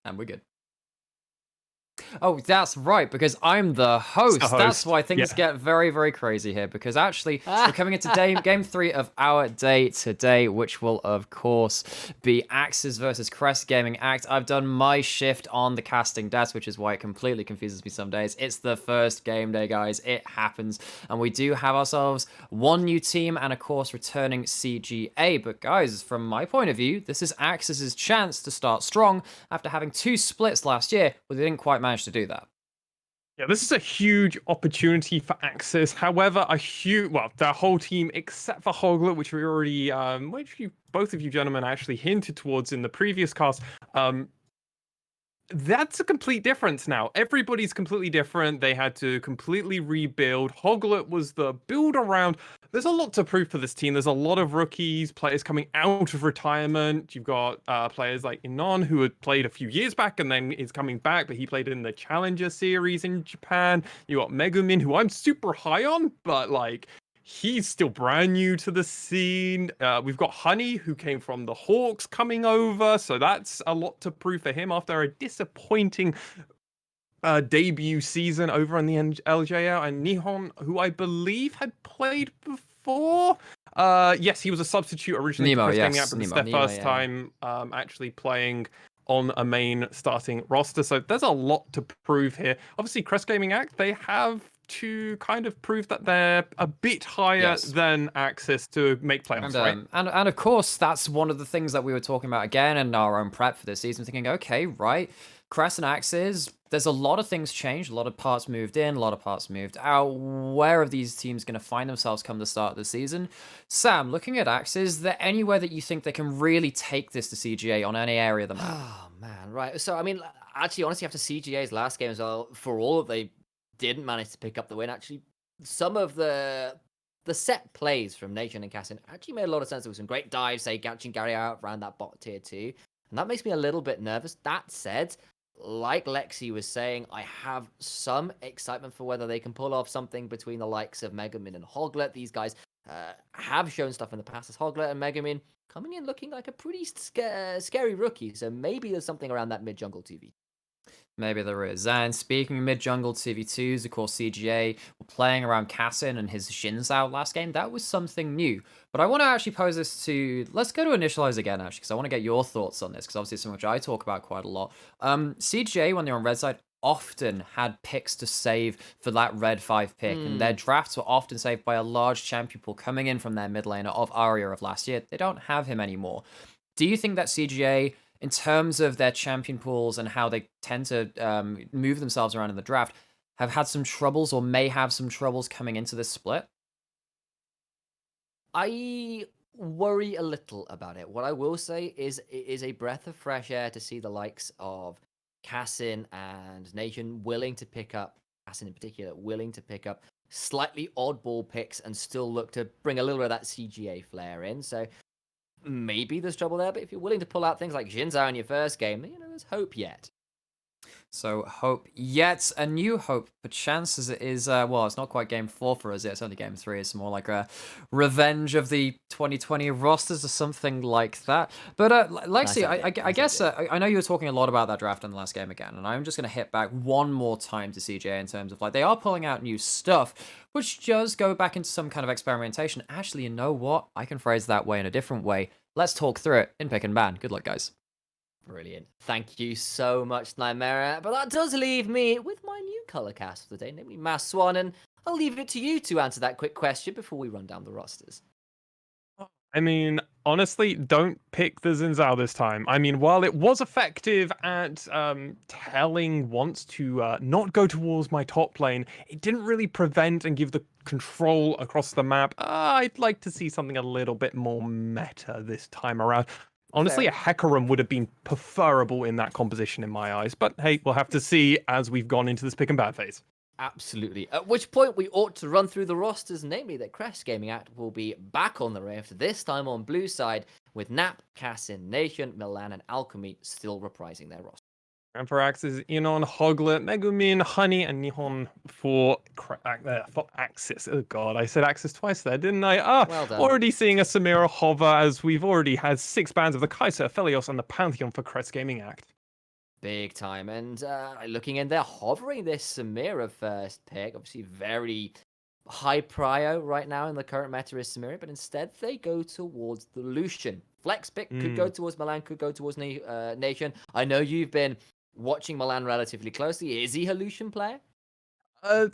And we're good. Oh, that's right, because I'm the It's the host. That's host. why things Yeah. get very, very crazy here, because actually, we're coming into game 3 of our day today, which will, of course, be AXZ versus Crest Gaming Act. I've done my shift on the casting desk, which is why it completely confuses me some days. It's the first game day, guys. It happens. And we do have ourselves one new team and, of course, returning CGA. But, guys, from my point of view, this is AXZ's chance to start strong after having 2 splits last year, but they didn't quite manage to do that. Yeah, this is a huge opportunity for AXIZ. However, their whole team except for Hoglet, which we already, both of you gentlemen actually hinted towards in the previous cast, that's a complete difference now. Everybody's completely different. They had to completely rebuild. Hoglet was the build around. There's a lot to prove for this team. There's a lot of rookies, players coming out of retirement. You've got players like Inon, who had played a few years back and then is coming back, but he played in the Challenger series in Japan. You got Megumin, who I'm super high on, but like he's still brand new to the scene. We've got Honey, who came from the Hawks, coming over, so that's a lot to prove for him after a disappointing debut season over in the LJL. And Nihon, who I believe had played before. Yes, he was a substitute originally Nemo, for Crest Gaming yes, Act, but this is Nemo. their first time actually playing on a main starting roster. So there's a lot to prove here. Obviously, Crest Gaming Act, they have to kind of prove that they're a bit higher than AXZ to make playoffs, right? And of course, that's one of the things that we were talking about again in our own prep for this season, thinking, okay, right, Crest and AXZ, there's a lot of things changed, a lot of parts moved in, a lot of parts moved out. Where are these teams going to find themselves come the start of the season? Sam, looking at AXZ, is there anywhere that you think they can really take this to CGA on any area of the map? Oh, man, right. So, I mean, actually, honestly, after CGA's last game as well, for all that they didn't manage to pick up the win, actually, some of the set plays from Nation and Cassin actually made a lot of sense. There was some great dives, say, catching Gary out around that bot tier 2. And that makes me a little bit nervous. That said, like Lexi was saying, I have some excitement for whether they can pull off something between the likes of Megumin and Hoglet. These guys have shown stuff in the past as Hoglet and Megumin, coming in looking like a pretty scary rookie. So maybe there's something around that mid-jungle TV. Maybe there is. And speaking of mid-jungle TV2s, of course, CGA were playing around Cassin and his Shins out last game. That was something new. But I want to actually pose this to... Let's go to Initialize again, actually, because I want to get your thoughts on this, because obviously it's something which I talk about quite a lot. CGA, when they're on red side, often had picks to save for that red 5 pick, and their drafts were often saved by a large champion pool coming in from their mid laner of Arya of last year. They don't have him anymore. Do you think that CGA, in terms of their champion pools and how they tend to move themselves around in the draft, have had some troubles or may have some troubles coming into this split? I worry a little about it. What I will say is it is a breath of fresh air to see the likes of Cassin and Nation willing to pick up, Cassin in particular, willing to pick up slightly oddball picks and still look to bring a little bit of that CGA flair in. So maybe there's trouble there, but if you're willing to pull out things like Jinzhao in your first game, there's hope yet. So hope yet a new hope, perchance, as it is, well, it's not quite game 4 for us yet, it's only game 3, it's more like a revenge of the 2020 rosters or something like that. But Lexi, I guess, I know you were talking a lot about that draft in the last game again, and I'm just going to hit back one more time to CJ in terms of, like, they are pulling out new stuff, which does go back into some kind of experimentation. Actually, you know what? I can phrase that way in a different way. Let's talk through it in Pick and Ban. Good luck, guys. Brilliant. Thank you so much, Nymera. But that does leave me with my new color cast for the day, namely Mass Swan, and I'll leave it to you to answer that quick question before we run down the rosters. I mean, honestly, don't pick the Jinzhao this time. I mean, while it was effective at telling once to not go towards my top lane, it didn't really prevent and give the control across the map. I'd like to see something a little bit more meta this time around. Honestly, a Hecarim would have been preferable in that composition in my eyes. But hey, we'll have to see as we've gone into this pick and ban phase. Absolutely. At which point we ought to run through the rosters, namely that Crest Gaming Act will be back on the raft, this time on blue side, with Nap, Cassin, Nation, Milan, and Alchemy still reprising their roster. And for AXIZ, Inon, Hoglet, Megumin, Honey, and Nihon for AXIZ. Oh god, I said AXIZ twice there, didn't I? Well done. Already seeing a Samira hover, as we've already had 6 bans of the Kaiser, Felios, and the Pantheon for Crest Gaming Act. Big time. And looking in there, hovering this Samira first pick. Obviously, very high prio right now in the current meta is Samira, but instead they go towards the Lucian. Flex pick could go towards Milan, could go towards Nation. I know you've been watching Milan relatively closely. Is he a Lucian player?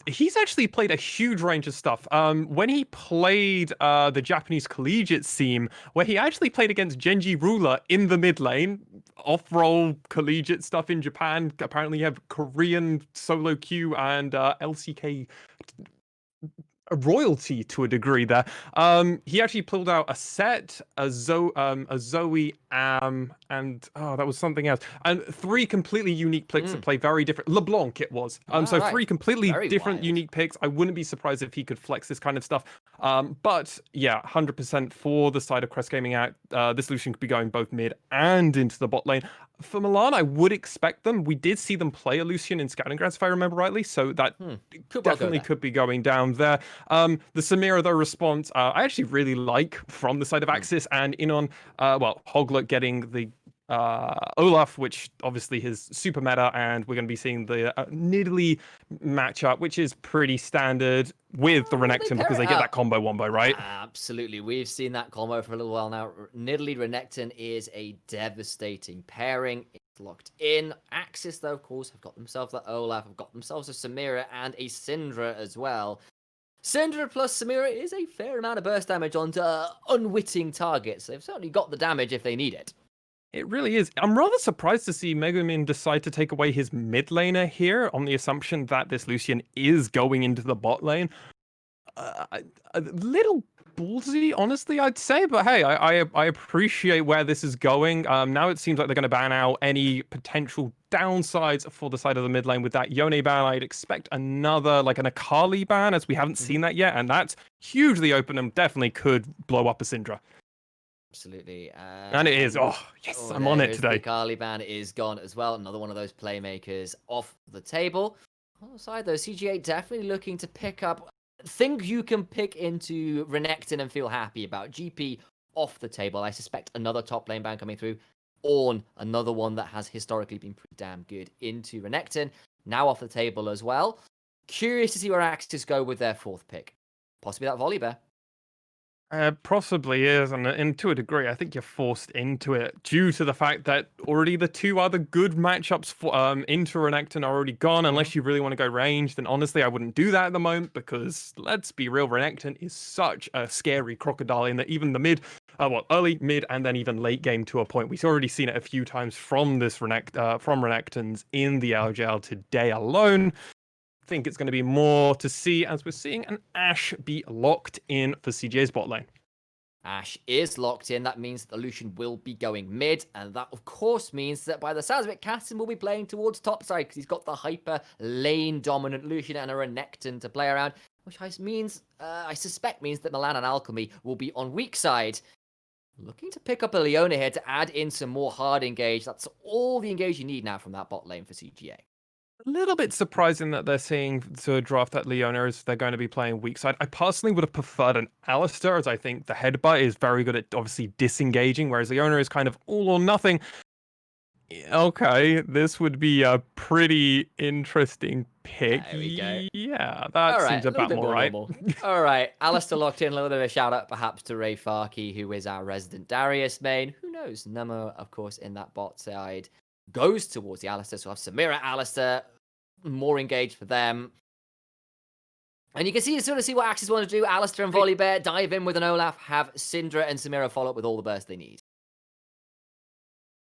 He's actually played a huge range of stuff. When he played the Japanese collegiate scene, where he actually played against Genji Ruler in the mid lane, off-role collegiate stuff in Japan. Apparently, you have Korean solo queue and LCK a royalty to a degree there. He actually pulled out a set, a Zoe, and that was something else, and 3 completely unique picks that play very different. LeBlanc it was. So right. 3 completely Very different, wild. unique picks. I wouldn't be surprised if he could flex this kind of stuff. But yeah, 100% for the side of Crest Gaming out. This Lucian could be going both mid and into the bot lane. For Milan, I would expect them. We did see them play a Lucian in Scouting Grounds, if I remember rightly. So that definitely could be going down there. The Samira, though, response, I actually really like from the side of AXIZ and in on, Hoglet getting the Olaf, which obviously his super meta, and we're going to be seeing the Nidalee matchup, which is pretty standard with the Renekton because they get that combo wombo, right? Absolutely. We've seen that combo for a little while now. Nidalee Renekton is a devastating pairing. It's locked in. AXIZ, though, of course, have got themselves the Olaf, have got themselves a Samira and a Syndra as well. Syndra plus Samira is a fair amount of burst damage onto unwitting targets. They've certainly got the damage if they need it. It really is. I'm rather surprised to see Megumin decide to take away his mid laner here on the assumption that this Lucian is going into the bot lane. A little ballsy, honestly, I'd say. But hey, I appreciate where this is going. Now it seems like they're going to ban out any potential downsides for the side of the mid lane with that Yone ban. I'd expect another, like an Akali ban, as we haven't seen that yet. And that's hugely open and definitely could blow up a Syndra. Absolutely. And it is. Oh, yes, I'm on it today. The Caliban is gone as well. Another one of those playmakers off the table. On the side, though, CGA definitely looking to pick up things you can pick into Renekton and feel happy about. GP off the table. I suspect another top lane ban coming through. Ornn, another one that has historically been pretty damn good into Renekton. Now off the table as well. Curious to see where AXZ go with their 4th pick. Possibly that Volibear. Possibly is, and to a degree, I think you're forced into it due to the fact that already the 2 other good matchups for into Renekton are already gone. Unless you really want to go ranged, then honestly, I wouldn't do that at the moment because let's be real, Renekton is such a scary crocodile in that even the mid, early, mid, and then even late game to a point. We've already seen it a few times from this from Renektons in the LJL today alone. Think it's going to be more to see as we're seeing an Ashe be locked in for CGA's bot lane. Ashe is locked in. That means that the Lucian will be going mid, and that of course means that by the sounds of it, Cassim will be playing towards top side because he's got the hyper lane dominant Lucian and a Renekton to play around, which I suspect means that Milan and Alchemy will be on weak side. Looking to pick up a Leona here to add in some more hard engage. That's all the engage you need now from that bot lane for CGA. A little bit surprising that they're seeing to draft that Leona as they're going to be playing weak side. I personally would have preferred an Alistar, as I think the headbutt is very good at obviously disengaging, whereas Leona is kind of all or nothing. Okay, this would be a pretty interesting pick. There we go. Yeah, that seems about more right. All right, Alistar locked in. A little bit of a shout out perhaps to Ray Farkey, who is our resident Darius main. Who knows? Number, of course, in that bot side goes towards the Alistar. So we'll have Samira, Alistar, more engaged for them. And you can sort of see what AXZ want to do. Alistar and Volibear dive in with an Olaf, have Syndra and Samira follow up with all the burst they need.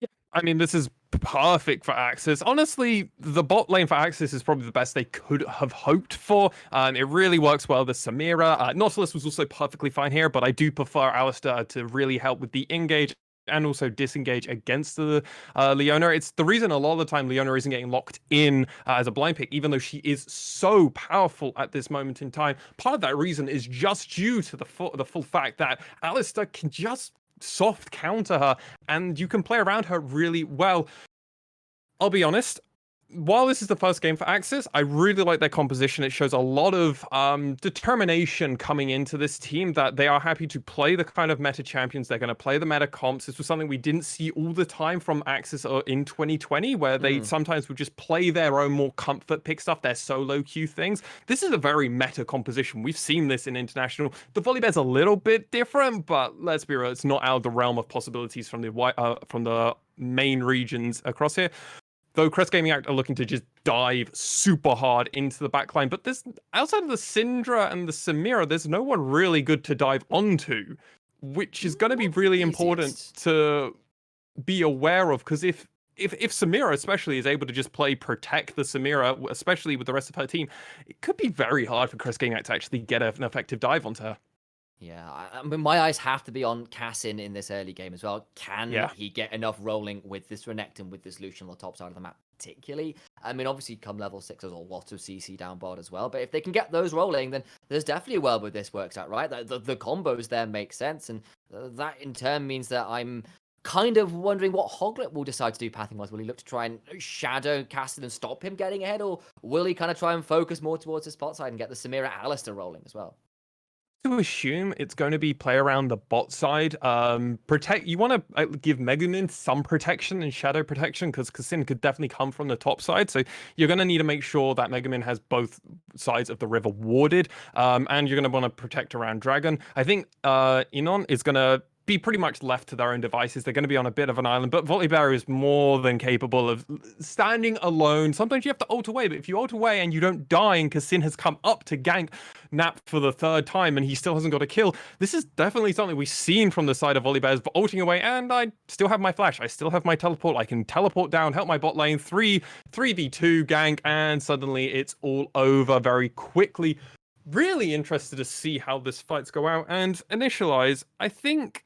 Yeah, I mean, this is perfect for AXZ. Honestly, the bot lane for AXZ is probably the best they could have hoped for. It really works well. The Samira. Nautilus was also perfectly fine here, but I do prefer Alistar to really help with the engage and also disengage against the Leona. It's the reason a lot of the time Leona isn't getting locked in as a blind pick, even though she is so powerful at this moment in time. Part of that reason is just due to the full fact that Alistar can just soft counter her, and you can play around her really well. I'll be honest, while this is the first game for AXIZ, I really like their composition. It shows a lot of determination coming into this team, that they are happy to play the kind of meta champions. They're going to play the meta comps. This was something we didn't see all the time from AXIZ in 2020, where they sometimes would just play their own more comfort pick stuff, their solo queue things. This is a very meta composition. We've seen this in international. The Volibear's a little bit different, but let's be real, it's not out of the realm of possibilities from the main regions across here. Though Crest Gaming Act are looking to just dive super hard into the backline. But there's, outside of the Syndra and the Samira, there's no one really good to dive onto, which is going to be really important to be aware of. Because if Samira especially is able to just protect the Samira, especially with the rest of her team, it could be very hard for Crest Gaming Act to actually get an effective dive onto her. Yeah, I mean, my eyes have to be on Cassin in this early game as well. Can he get enough rolling with this Renekton, with this Lucian on the top side of the map, particularly? I mean, obviously, come level 6, there's a lot of CC down board as well. But if they can get those rolling, then there's definitely a world where this works out, right? The combos there make sense. And that, in turn, means that I'm kind of wondering what Hoglet will decide to do pathing-wise. Will he look to try and shadow Cassin and stop him getting ahead? Or will he kind of try and focus more towards the spot side and get the Samira Alistair rolling as well? To assume it's going to be play around the bot side. Protect. You want to give Megumin some protection and shadow protection, because Cassin could definitely come from the top side. So you're going to need to make sure that Megumin has both sides of the river warded, and you're going to want to protect around Dragon. I think Inon is going to be pretty much left to their own devices. They're going to be on a bit of an island, but Volibear is more than capable of standing alone. Sometimes you have to ult away, but if you ult away and you don't die and Cassin has come up to gank Nap for the 3rd time and he still hasn't got a kill, this is definitely something we've seen from the side of Volibear's ulting away, and I still have my flash. I still have my teleport. I can teleport down, help my bot lane, 3v2 gank, and suddenly it's all over very quickly. Really interested to see how this fight's go out, and initialize, I think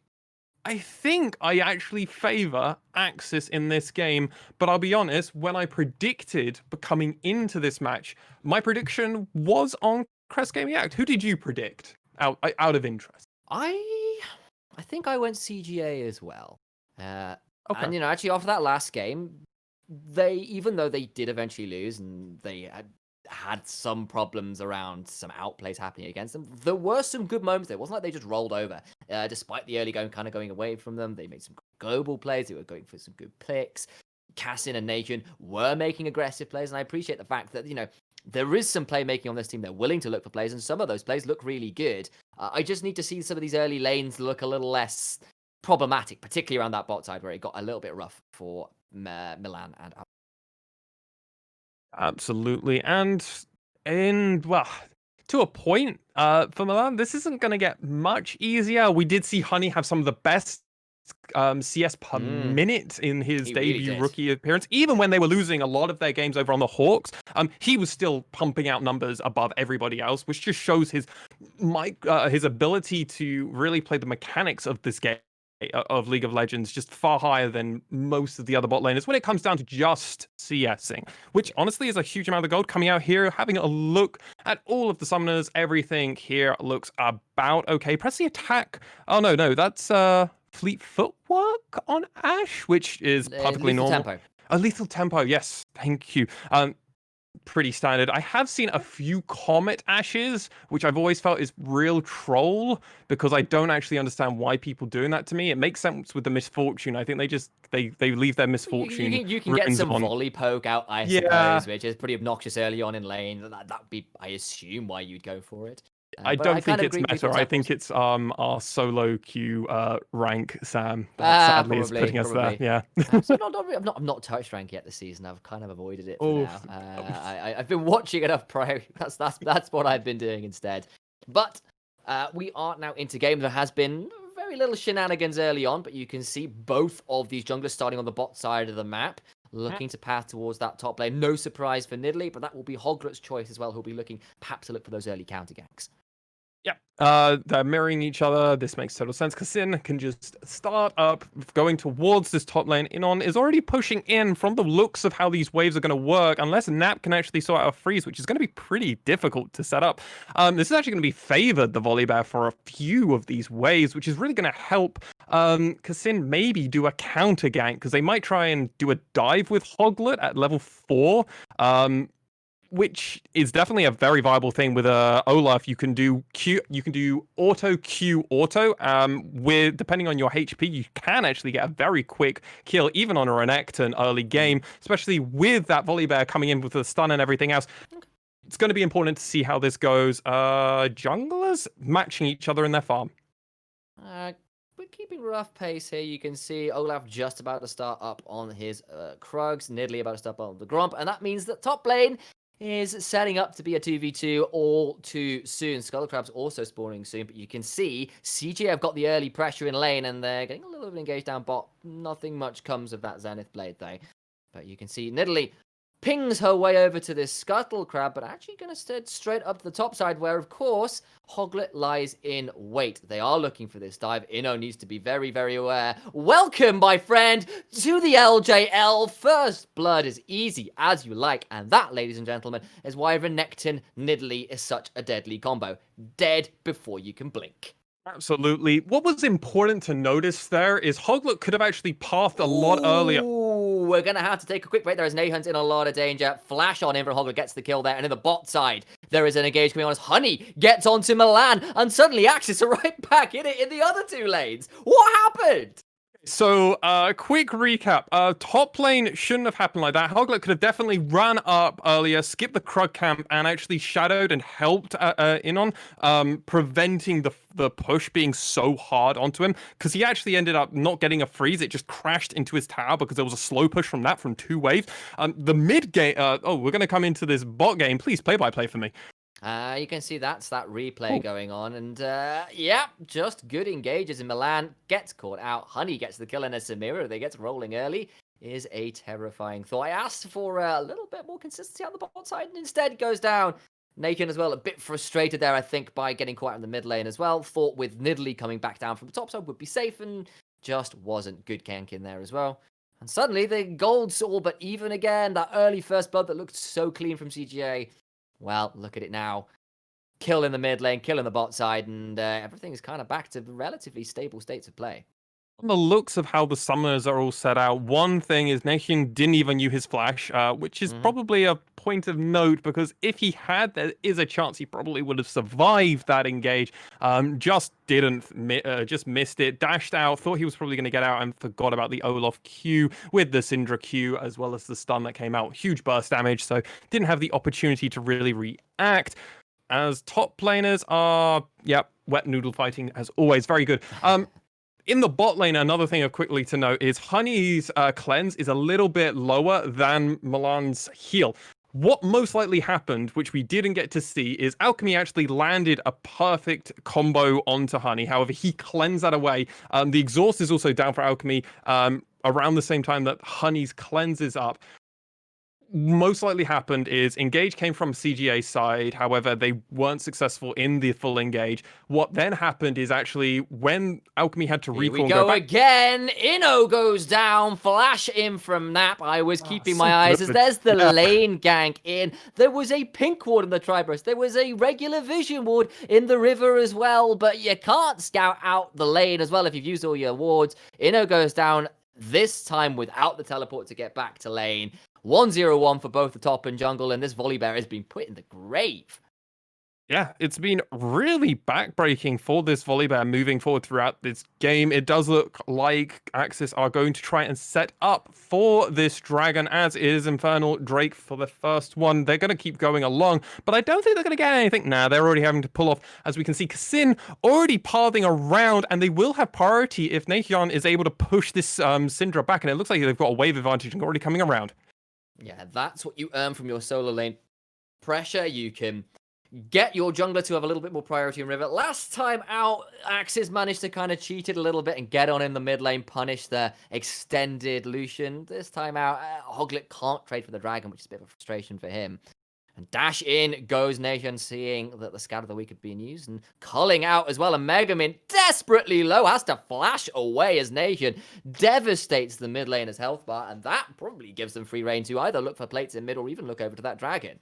I actually favor AXIZ in this game, but I'll be honest, when I predicted coming into this match, my prediction was on Crest Gaming Act. Who did you predict out of interest? I think I went CGA as well. Okay. And, actually after that last game, even though they did eventually lose and they had some problems around some outplays happening against them, there were some good moments there. It wasn't like they just rolled over. Despite the early going kind of going away from them, they made some global plays. They were going for some good picks. Cassin and Nation were making aggressive plays, and I appreciate the fact that, there is some playmaking on this team. They're willing to look for plays, and some of those plays look really good. I just need to see some of these early lanes look a little less problematic, particularly around that bot side where it got a little bit rough for Milan and Absolutely. And well, to a point, for Milan, this isn't going to get much easier. We did see Honey have some of the best CS per minute in his debut rookie appearance. Even when they were losing a lot of their games over on the Hawks, he was still pumping out numbers above everybody else, which just shows his ability to really play the mechanics of this game, of League of Legends, just far higher than most of the other bot laners when it comes down to just CSing, which honestly is a huge amount of gold. Coming out here, having a look at all of the summoners, everything here looks about okay. Press the attack. Oh, no, that's Fleet Footwork on Ashe, which is perfectly normal. Tempo. A lethal tempo, yes, thank you. Pretty standard. I have seen a few Comet Ashes, which I've always felt is real troll, because I don't actually understand why people doing that to me. It makes sense with the misfortune. I think they leave their misfortune. You can get some volley poke out, I suppose, which is pretty obnoxious early on in lane. That would be, I assume, why you'd go for it. I don't think it's meta. I think it's our solo queue rank, Sam. That sadly is putting us there. Yeah. So I'm not touched rank yet this season. I've kind of avoided it for now. I've been watching enough pro. That's what I've been doing instead. But we are now into game. There has been very little shenanigans early on, but you can see both of these junglers starting on the bot side of the map, looking to path towards that top lane. No surprise for Nidalee, but that will be Hoglet's choice as well, who'll be looking perhaps to look for those early counter ganks. Yeah, They're mirroring each other. This makes total sense. Kassin can just start up, going towards this top lane. Inon is already pushing in from the looks of how these waves are going to work, unless Nap can actually sort out a freeze, which is going to be pretty difficult to set up. This is actually going to be favored, the Volibear, for a few of these waves, which is really going to help Kassin maybe do a counter gank, because they might try and do a dive with Hoglet at level 4. Which is definitely a very viable thing with Olaf. You can do auto Q auto. With depending on your HP, you can actually get a very quick kill, even on a Renekton early game, especially with that Volibear coming in with the stun and everything else. It's going to be important to see how this goes. Junglers matching each other in their farm. We're keeping rough pace here. You can see Olaf just about to start up on his Krugs, Nidalee about to start up on the Gromp, and that means that top lane is setting up to be a 2v2 all too soon. Skullcrab's also spawning soon, but you can see CGA have got the early pressure in lane, and they're getting a little bit engaged down bot. Nothing much comes of that Zenith Blade, though. But you can see Nidalee pings her way over to this Scuttle Crab, but actually going to stead straight up to the top side, where, of course, Hoglet lies in wait. They are looking for this dive. Inno needs to be very, very aware. Welcome, my friend, to the LJL. First blood is easy as you like, and that, ladies and gentlemen, is why Renekton Nidalee is such a deadly combo. Dead before you can blink. Absolutely. What was important to notice there is Hoglet could have actually pathed a lot earlier. We're going to have to take a quick break. There is Nahunt in a lot of danger. Flash on in from Hoglet gets the kill there. And in the bot side, there is an engage coming on as Honey gets onto Milan. And suddenly AXIZ are right back in it in the other two lanes. What happened? So, quick recap. Top lane shouldn't have happened like that. Hoglet could have definitely run up earlier, skipped the Krug camp, and actually shadowed and helped Inon, preventing the push being so hard onto him, because he actually ended up not getting a freeze. It just crashed into his tower because there was a slow push from that from 2 waves. The mid game, we're going to come into this bot game. Please play-by-play for me. You can see that's that replay going on, and yeah, just good engages in Milan, gets caught out, Honey gets the kill, and a Samira that gets rolling early is a terrifying thought. I asked for a little bit more consistency on the bot side, and instead goes down. Nakin as well, a bit frustrated there, I think, by getting caught out in the mid lane as well. Thought with Nidalee coming back down from the top side would be safe, and just wasn't. Good gank in there as well. And suddenly the gold's all but even again. That early first blood that looked so clean from CGA. Well, look at it now. Kill in the mid lane, kill in the bot side, and everything's kind of back to relatively stable states of play. On the looks of how the summoners are all set out, one thing is Nation didn't even use his flash, which is probably a point of note, because if he had, there is a chance he probably would have survived that engage. Just missed it, dashed out, thought he was probably going to get out, and forgot about the Olaf Q with the Syndra Q, as well as the stun that came out. Huge burst damage, so didn't have the opportunity to really react. As top laners are, wet noodle fighting as always, very good. In the bot lane, another thing of quickly to note is Honey's cleanse is a little bit lower than Milan's heal. What most likely happened, which we didn't get to see, is Alchemy actually landed a perfect combo onto Honey. However, he cleansed that away. The exhaust is also down for Alchemy around the same time that Honey's cleanse is up. Most likely happened is engage came from CGA side. However, they weren't successful in the full engage. What then happened is actually when Alchemy had to recall. Here we go again. Inno goes down. Flash in from Nap. I was keeping my eyes as there's the lane gank in. There was a pink ward in the Triburst. There was a regular vision ward in the river as well. But you can't scout out the lane as well if you've used all your wards. Inno goes down. This time without the teleport to get back to lane. 1-0-1 for both the top and jungle, and this Volibear has been put in the grave. Yeah, it's been really backbreaking for this Volibear moving forward throughout this game. It does look like AXIZ are going to try and set up for this dragon, as is Infernal Drake for the first one. They're going to keep going along, but I don't think they're going to get anything. Nah, they're already having to pull off. As we can see, Kassin already pathing around, and they will have priority if Nahion is able to push this Syndra back, and it looks like they've got a wave advantage and already coming around. Yeah, that's what you earn from your solo lane pressure. You can get your jungler to have a little bit more priority in river. Last time out, AXIZ managed to kind of cheat it a little bit and get on in the mid lane, punish the extended Lucian. This time out, Hoglet can't trade for the dragon, which is a bit of a frustration for him. And dash in goes Nation, seeing that the Scout of the Week had been used, and culling out as well. And Megamin, desperately low, has to flash away as Nation devastates the mid laner's health bar, and that probably gives them free reign to either look for plates in mid or even look over to that dragon.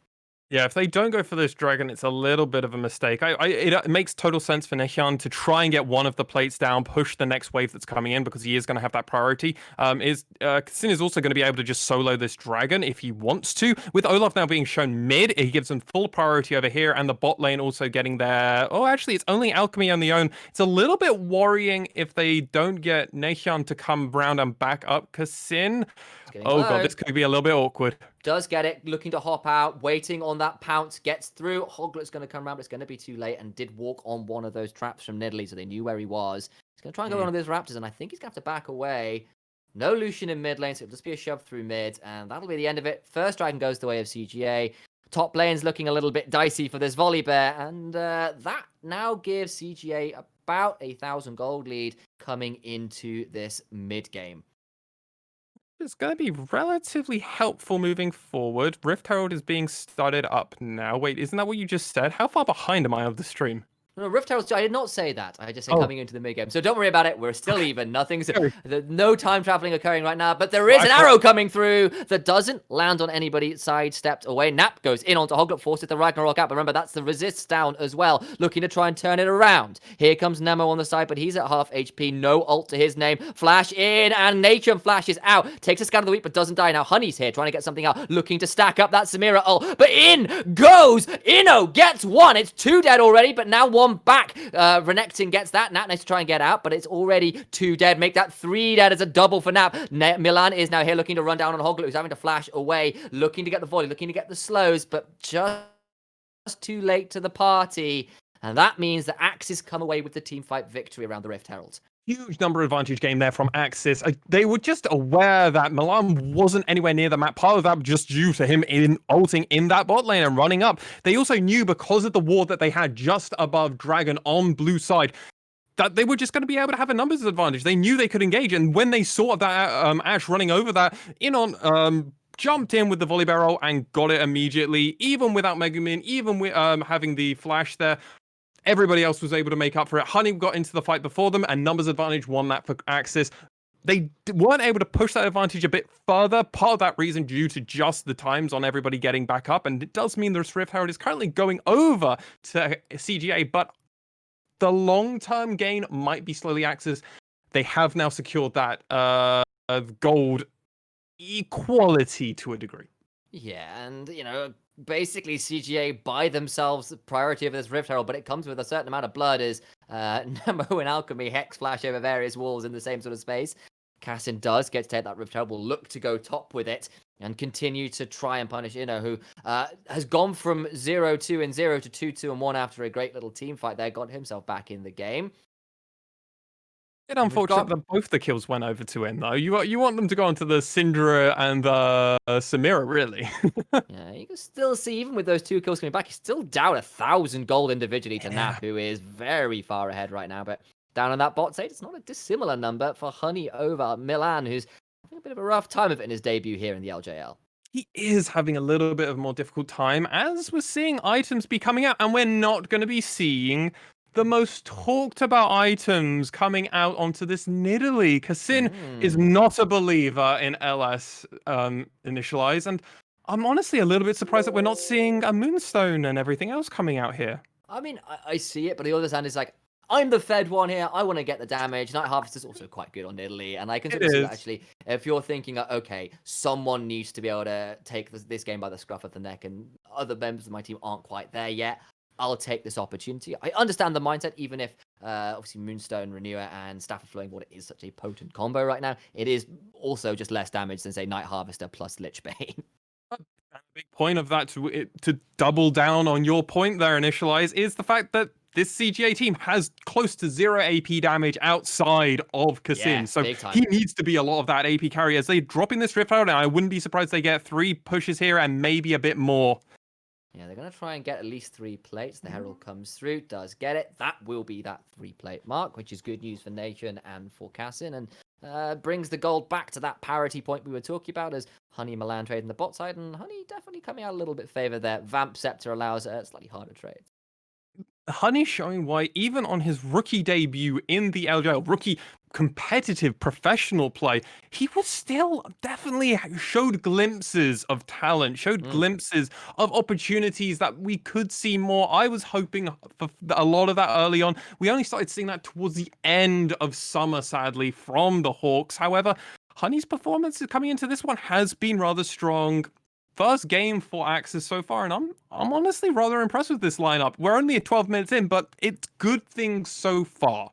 Yeah, if they don't go for this dragon, it's a little bit of a mistake. It makes total sense for Neshan to try and get one of the plates down, push the next wave that's coming in, because he is going to have that priority. Sin is also going to be able to just solo this dragon if he wants to. With Olaf now being shown mid, he gives them full priority over here, and the bot lane also getting there. Oh, actually, it's only Alchemy on the own. It's a little bit worrying if they don't get Neshan to come round and back up Sin. Oh god, this could be a little bit awkward. Does get it, looking to hop out, waiting on that pounce, gets through. Hoglet's going to come around, but it's going to be too late, and did walk on one of those traps from Nidalee, so they knew where he was. He's going to try and go one of those Raptors, and I think he's going to have to back away. No Lucian in mid lane, so it'll just be a shove through mid, and that'll be the end of it. First dragon goes the way of CGA. Top lane's looking a little bit dicey for this Volibear, and that now gives CGA about 1,000 gold lead coming into this mid game. It's going to be relatively helpful moving forward. Rift Herald is being started up now. Wait, isn't that what you just said? How far behind am I of the stream? No, Rift Herald, I did not say that. I just said coming into the mid game. So don't worry about it. We're still even. Nothing's no time traveling occurring right now. But there is an arrow coming through that doesn't land on anybody. Sidestepped away. Nap goes in onto Hoglet, forces the Ragnarok out. But remember, that's the resist down as well. Looking to try and turn it around. Here comes Nemo on the side, but he's at half HP. No ult to his name. Flash in, and Nature flashes out. Takes a Scout of the Week, but doesn't die. Now Honey's here, trying to get something out. Looking to stack up that Samira ult. But in goes Inno. Gets one. It's 2 dead already, but now 1 back. Renekton gets that. Nat needs to try and get out, but it's already 2 dead. Make that 3 dead as a double for Nap. Milan is now here looking to run down on Hoglet, who's having to flash away, looking to get the volley, looking to get the slows, but just too late to the party. And that means that AXIZ come away with the teamfight victory around the Rift Herald. Huge number advantage game there from AXIZ. They were just aware that Milan wasn't anywhere near the map. Part of that just due to him ulting in that bot lane and running up. They also knew, because of the ward that they had just above Dragon on blue side, that they were just going to be able to have a numbers advantage. They knew they could engage, and when they saw that Ashe running over that, jumped in with the volley barrel and got it immediately, even without Megumin, even with having the flash there. Everybody else was able to make up for it. Honey got into the fight before them, and numbers advantage won that for AXIZ. They weren't able to push that advantage a bit further. Part of that reason due to just the times on everybody getting back up, and it does mean the Rift Herald is currently going over to CGA, but the long-term gain might be slowly AXIZ. They have now secured that gold equality to a degree. Yeah, and, basically CGA by themselves the priority of this Rift Herald, but it comes with a certain amount of blood as Nemo and Alchemy hex flash over various walls in the same sort of space. Cassin does get to take that Rift Herald, will look to go top with it and continue to try and punish Inno, who has gone from 0-2 and 0 to 2-2 and 1 after a great little team fight there, got himself back in the game. It's unfortunate that both the kills went over to him, though. You want them to go onto the Syndra and the Samira, really. Yeah, you can still see, even with those 2 kills coming back, he's still down 1,000 gold individually to Nap, who is very far ahead right now. But down on that bot side, it's not a dissimilar number for Honey over Milan, who's having a bit of a rough time of it in his debut here in the LJL. He is having a little bit of a more difficult time, as we're seeing items be coming out, and we're not going to be seeing the most talked about items coming out onto this Nidalee. Cassin is not a believer in LS initialize, and I'm honestly a little bit surprised that we're not seeing a Moonstone and everything else coming out here. I mean, I see it, but the other hand is like, I'm the fed one here. I want to get the damage. Night Harvest is also quite good on Nidalee, and I can see that actually, if you're thinking, okay, someone needs to be able to take this game by the scruff of the neck, and other members of my team aren't quite there yet, I'll take this opportunity. I understand the mindset, even if obviously Moonstone, Renewer, and Staff of Flowing Water is such a potent combo right now. It is also just less damage than, say, Night Harvester plus Lich Bane. A big point of that, to double down on your point there, Initialize, is the fact that this CGA team has close to 0 AP damage outside of Cassin. So he needs to be a lot of that AP carry as they drop in this Rift out, and I wouldn't be surprised they get 3 pushes here and maybe a bit more. Yeah, they're going to try and get at least 3 plates. The Herald comes through, does get it. That will be that 3-plate mark, which is good news for Nation and for Cassin, and brings the gold back to that parity point we were talking about as Honey and Milan trading the bot side, and Honey definitely coming out a little bit favor there. Vamp Scepter allows a slightly harder trade. Honey showing why even on his rookie debut in the LJL, rookie competitive professional play, he was still definitely showed glimpses of talent, showed glimpses of opportunities that we could see more. I was hoping for a lot of that early on. We only started seeing that towards the end of summer, sadly, from the Hawks. However, Honey's performance coming into this one has been rather strong. First game for AXZ so far, and I'm honestly rather impressed with this lineup. We're only 12 minutes in, but it's good things so far.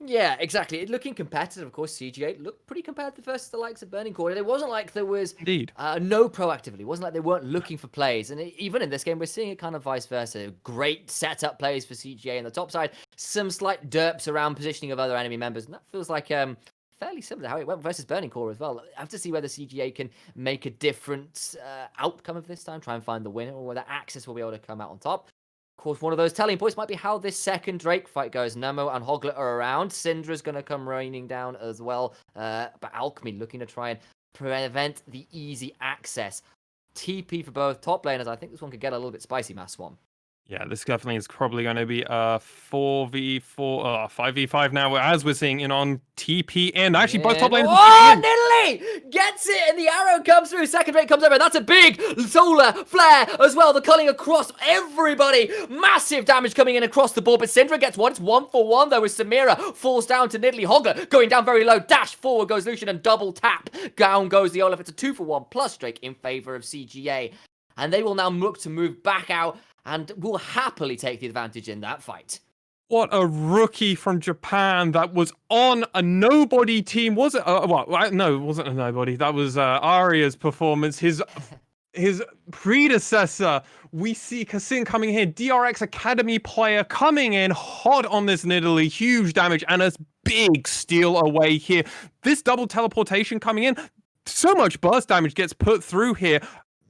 Yeah, exactly. Looking competitive, of course, CGA looked pretty competitive versus the likes of Burning Core. It wasn't like there was Indeed. no proactivity. It wasn't like they weren't looking for plays. And even in this game, we're seeing it kind of vice versa. Great setup plays for CGA in the top side. Some slight derps around positioning of other enemy members. And that feels like fairly similar to how it went versus Burning Core as well. I have to see whether CGA can make a different outcome of this time, try and find the winner, or whether AXZ will be able to come out on top. Of course, one of those telling points might be how this second Drake fight goes. Nemo and Hoglet are around. Syndra's going to come raining down as well. But Alchemy looking to try and prevent the easy access. TP for both top laners. I think this one could get a little bit spicy, Mass Swan. Yeah, this definitely is probably going to be a 4v4, 5v5 now, as we're seeing in on TP and actually both top lanes. Oh, Nidalee gets it, and the arrow comes through. Second rate comes over. That's a big solar flare as well. The culling across everybody. Massive damage coming in across the board, but Syndra gets one. It's 1-for-1 though, as Samira falls down to Nidalee. Hogger going down very low. Dash forward goes Lucian and double tap. Down goes the Olaf. It's a 2-for-1 plus Drake in favor of CGA. And they will now look to move back out and will happily take the advantage in that fight. What a rookie from Japan that was on a nobody team. Was it? No, it wasn't a nobody. That was Arya's performance. His predecessor. We see Cassin coming here. DRX Academy player coming in hot on this Nidalee. Huge damage and a big steal away here. This double teleportation coming in. So much burst damage gets put through here.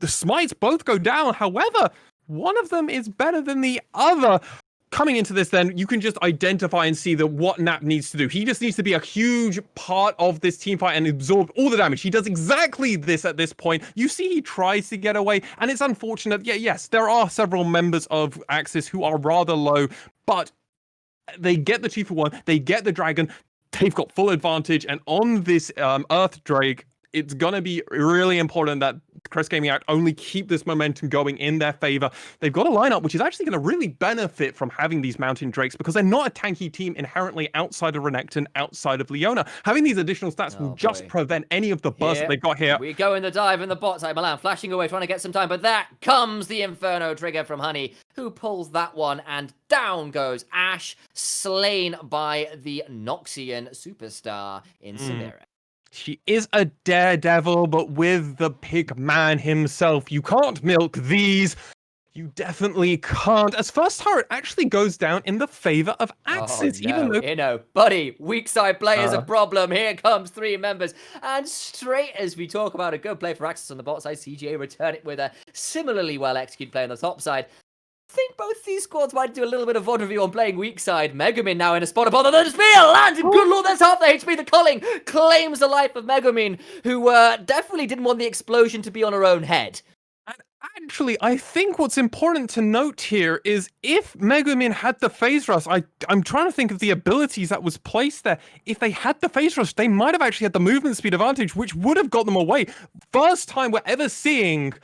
The smites both go down. However, one of them is better than the other. Coming into this, then, you can just identify and see that what Nap needs to do. He just needs to be a huge part of this team fight and absorb all the damage. He does exactly this at this point. You see he tries to get away, and it's unfortunate. Yeah, yes, there are several members of AXZ who are rather low, but they get the 2-for-1, they get the dragon, they've got full advantage, and on this Earth Drake, it's going to be really important that Crest Gaming Act only keep this momentum going in their favor. They've got a lineup which is actually going to really benefit from having these Mountain Drakes because they're not a tanky team inherently outside of Renekton, outside of Leona. Having these additional stats will just prevent any of the burst that they've got here. We go in the dive in the bot side. Milan flashing away, trying to get some time, but that comes the Inferno trigger from Honey, who pulls that one, and down goes Ashe, slain by the Noxian superstar in Samira. She is a daredevil, but with the pig man himself. You can't milk these. You definitely can't. As first turret actually goes down in the favor of AXZ. Even though, buddy, weak side play is a problem. Here comes 3 members. And straight as we talk about a good play for AXZ on the bot side, CGA return it with a similarly well executed play on the top side. I think both these squads might do a little bit of VOD review on playing weak side. Megumin now in a spot upon the spear lands. Good lord, that's half the HP. The culling claims the life of Megumin, who definitely didn't want the explosion to be on her own head. And actually, I think what's important to note here is if Megumin had the phase rush, I'm trying to think of the abilities that was placed there. If they had the phase rush, they might have actually had the movement speed advantage, which would have got them away. First time we're ever seeing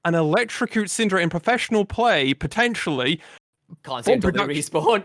an electrocute Syndra in professional play, potentially. Can't see until they respawn.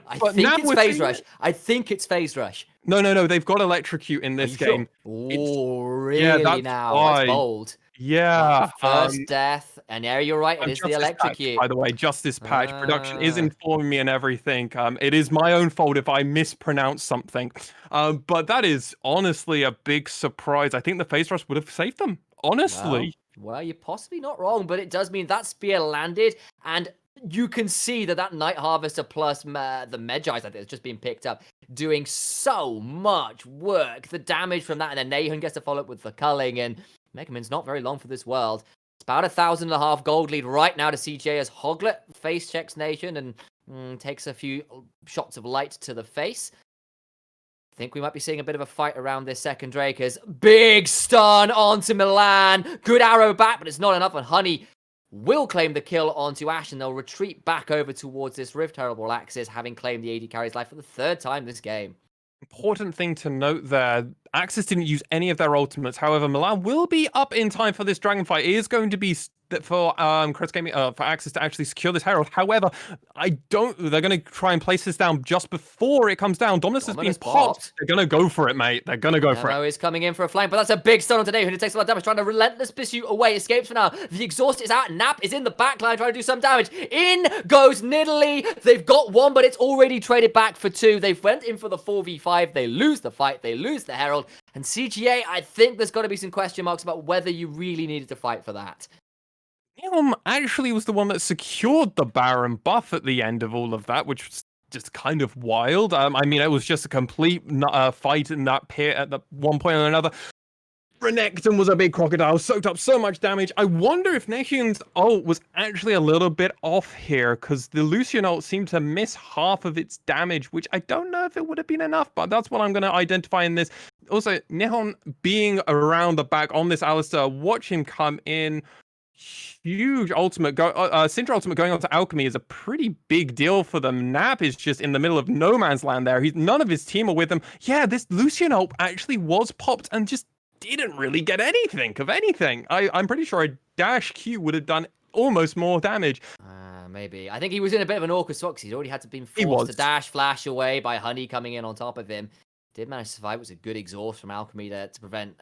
I think it's phase rush. No. They've got electrocute in this game. Sure? Oh, really? That's now why. That's bold. Yeah. First death. And yeah, you're right. It is the electrocute. Patch, by the way, Justice Patch. Production is informing me and everything. It is my own fault if I mispronounce something. But that is honestly a big surprise. I think the phase rush would have saved them. Honestly. Well, you're possibly not wrong, but it does mean that spear landed, and you can see that Night Harvester plus the Medjai's that has just been picked up, doing so much work. The damage from that, and then Nahun gets to follow up with the culling, and Megumin's not very long for this world. about 1,500 gold lead right now to CGA as Hoglet face checks Nation and takes a few shots of light to the face. I think we might be seeing a bit of a fight around this second Drake as big stun onto Milan. Good arrow back, but it's not enough, and Honey will claim the kill onto Ash, and they'll retreat back over towards this Rift Herald, while AXZ having claimed the AD carry's life for the 3rd time this game. Important thing to note there, AXZ didn't use any of their ultimates. However, Milan will be up in time for this dragon fight. It is going to be for Crest Gaming, for AXZ to actually secure this Herald. However, they're going to try and place this down just before it comes down. Dominus has been popped. They're going to go for it, mate. They're going to go for it. Is coming in for a flank, but that's a big stun on today. Who takes a lot of damage, trying to relentless pursue away. Escapes for now. The exhaust is out. Nap is in the backline trying to do some damage. In goes Nidalee. They've got 1, but it's already traded back for 2. They went in for the 4v5. They lose the fight. They lose the Herald. And CGA, I think there's got to be some question marks about whether you really needed to fight for that. Actually was the one that secured the Baron buff at the end of all of that, which was just kind of wild. I mean, it was just a complete fight in that pit at the one point or another. Renekton was a big crocodile, soaked up so much damage. I wonder if Nation's ult was actually a little bit off here, because the Lucian ult seemed to miss half of its damage, which I don't know if it would have been enough, but that's what I'm going to identify in this. Also, Nihon being around the back on this Alistar, watch him come in. Huge ultimate Syndra ultimate going on to Alchemy is a pretty big deal for them. Nap is just in the middle of no man's land there. None of his team are with him. Yeah, this Lucian ult actually was popped and just didn't really get anything of anything. I'm pretty sure a dash Q would have done almost more damage. Maybe. I think he was in a bit of an awkward spot because he'd already had to be forced to dash flash away by Honey coming in on top of him. Did manage to survive. It was a good exhaust from Alchemy to prevent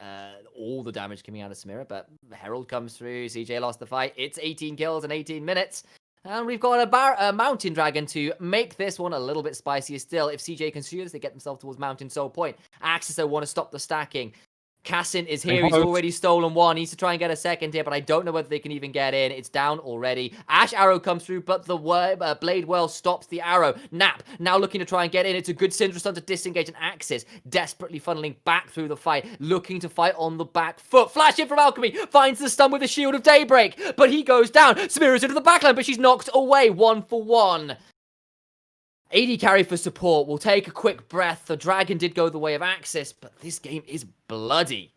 all the damage coming out of Samira, but Herald comes through. CJ lost the fight. It's 18 kills in 18 minutes. And we've got a Mountain Dragon to make this one a little bit spicier still. If CJ can secure this, they get themselves towards Mountain Soul Point. AXZ want to stop the stacking. Cassin is here. He's already stolen 1. He needs to try and get a second here, but I don't know whether they can even get in. It's down already. Ash arrow comes through, but the Blade Well stops the arrow. Nap now looking to try and get in. It's a good Syndra stun to disengage, and AXZ desperately funneling back through the fight, looking to fight on the back foot. Flash in from Alchemy. Finds the stun with the Shield of Daybreak, but he goes down. Samira's into the backline, but she's knocked away 1 for 1. AD carry for support will take a quick breath. The Dragon did go the way of AXZ, but this game is bloody.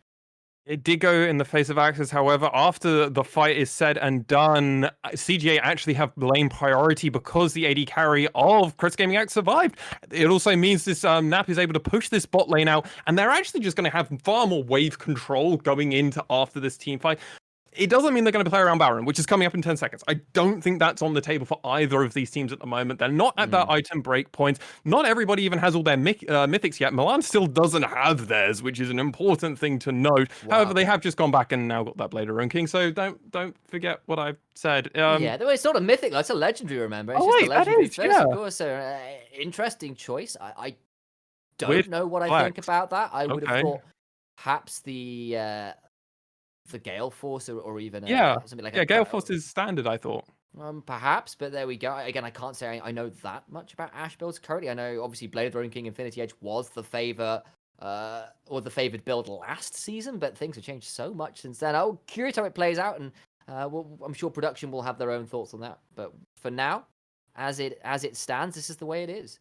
It did go in the face of AXZ. However, after the fight is said and done, CGA actually have lane priority because the AD carry of Crest Gaming X survived. It also means this Nap is able to push this bot lane out, and they're actually just going to have far more wave control going into after this team fight. It doesn't mean they're going to play around Baron, which is coming up in 10 seconds. I don't think that's on the table for either of these teams at the moment. They're not at that item break point. Not everybody even has all their mythics yet. Milan still doesn't have theirs, which is an important thing to note. Wow. However, they have just gone back and now got that Blade of Ruin King, so don't forget what I've said. Yeah, it's not a mythic, it's a legendary, remember? It's just a legendary first, yeah. Of course. So, interesting choice. I don't know what I think about that. I would have thought perhaps the Gale Force or even something like Gale Force is standard, I thought. Perhaps, but there we go. Again, I can't say I know that much about Ash builds currently. I know obviously Blade of the Ruin King Infinity Edge was the favor or the favored build last season, but things have changed so much since then. I'm curious how it plays out, and I'm sure production will have their own thoughts on that. But for now, as it stands, this is the way it is.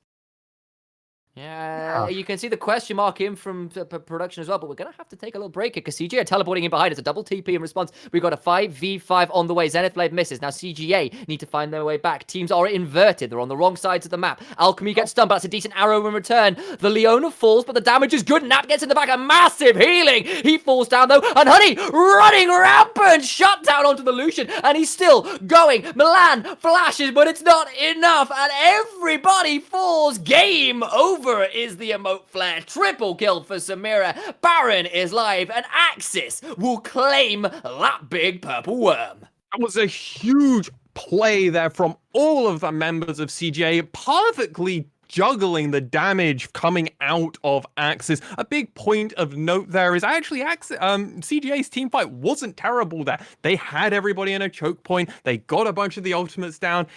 Yeah, you can see the question mark in from production as well, but we're going to have to take a little break here because CGA are teleporting in behind. It's a double TP in response. We've got a 5v5 on the way. Zenith Blade misses. Now CGA need to find their way back. Teams are inverted. They're on the wrong sides of the map. Alchemy gets stunned, but that's a decent arrow in return. The Leona falls, but the damage is good. Nap gets in the back. A massive healing. He falls down, though, and Honey running rampant. Shut down onto the Lucian, and he's still going. Milan flashes, but it's not enough, and everybody falls. Game over is the emote flare. Triple kill for Samira. Baron is live, and AXZ will claim that big purple worm. That was a huge play there from all of the members of CGA, perfectly juggling the damage coming out of AXZ. A big point of note there is actually CGA's team fight wasn't terrible there. They had everybody in a choke point. They got a bunch of the ultimates down,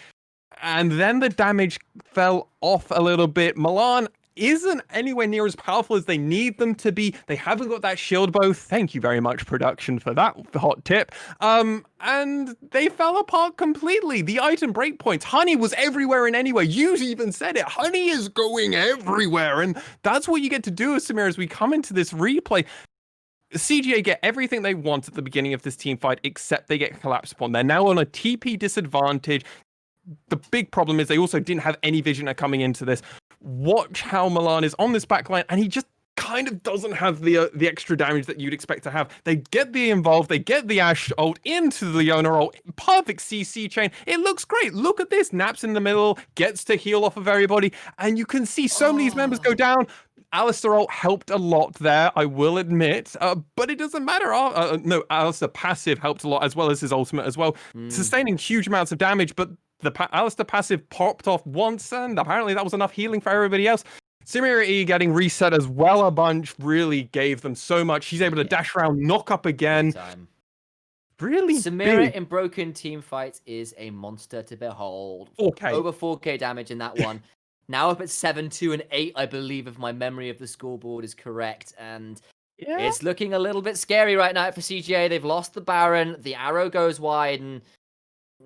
and then the damage fell off a little bit. Milan isn't anywhere near as powerful as they need them to be. They haven't got that shield bow. Thank you very much, production, for that hot tip. And they fell apart completely. The item breakpoints. Honey was everywhere and anywhere. You even said it. Honey is going everywhere. And that's what you get to do, Samir, as we come into this replay. CGA get everything they want at the beginning of this team fight, except they get collapsed upon. They're now on a TP disadvantage. The big problem is they also didn't have any vision at coming into this. Watch how Milan is on this backline, and he just kind of doesn't have the extra damage that you'd expect to have. They get the involved, they get the Ashe ult into the Leona ult, perfect CC chain. It looks great. Look at this. Naps in the middle, gets to heal off of everybody, and you can see so many of these members go down. Alistar ult helped a lot there, I will admit, but it doesn't matter. No, Alistar passive helped a lot, as well as his ultimate as well, sustaining huge amounts of damage, but the Alistar passive popped off once, and apparently that was enough healing for everybody else. Samira E getting reset as well a bunch really gave them so much. She's able to dash around, knock up again. Really Samira big. in broken team fights is a monster to behold. 4K. Over 4K damage in that one. Now up at 7, 2, and 8, I believe, if my memory of the scoreboard is correct. And it's looking a little bit scary right now for CGA. They've lost the Baron. The arrow goes wide. And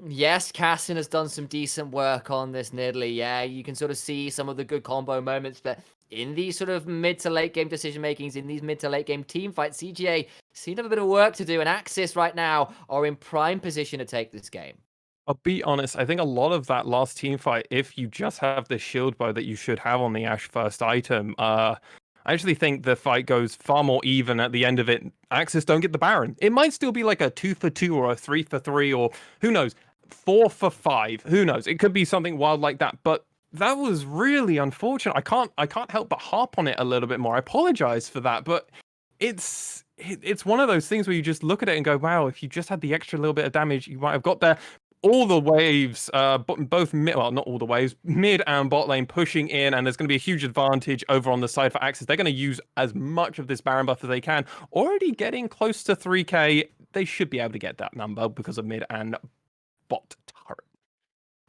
yes, Cassin has done some decent work on this Nidalee. Yeah, you can sort of see some of the good combo moments. But in these sort of mid to late game decision makings, in these mid to late game team fights, CGA seem to have a bit of work to do. And AXIZ right now are in prime position to take this game. I'll be honest, I think a lot of that last team fight, if you just have the shield bow that you should have on the Ashe first item, I actually think the fight goes far more even at the end of it. AXIZ don't get the Baron. It might still be like a 2 for 2 or a 3 for 3 or who knows, 4 for 5. Who knows? It could be something wild like that. But that was really unfortunate. I can't help but harp on it a little bit more. I apologize for that, but it's one of those things where you just look at it and go, wow, if you just had the extra little bit of damage, you might have got there. All the waves, both mid, well, not all the waves, mid and bot lane pushing in, and there's going to be a huge advantage over on the side for AXIZ. They're going to use as much of this Baron buff as they can. Already getting close to 3k. They should be able to get that number because of mid and bot turret.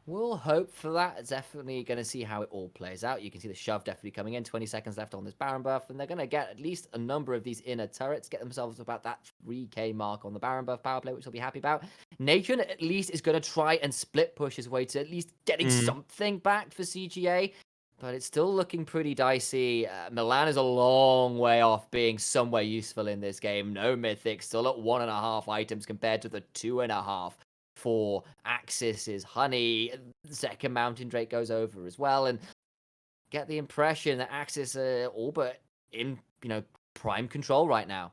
We'll hope for that. It's definitely going to see how it all plays out. You can see the shove definitely coming in. 20 seconds left on this Baron buff, and they're going to get at least a number of these inner turrets, get themselves about that 3k mark on the Baron buff power play, which they'll be happy about. Nathan at least is going to try and split push his way to at least getting something back for CGA, but it's still looking pretty dicey. Milan is a long way off being somewhere useful in this game. No mythic, still at 1.5 items compared to the 2.5. For AXIZ's Honey. The second Mountain Drake goes over as well, and get the impression that AXIZ are all but in, prime control right now.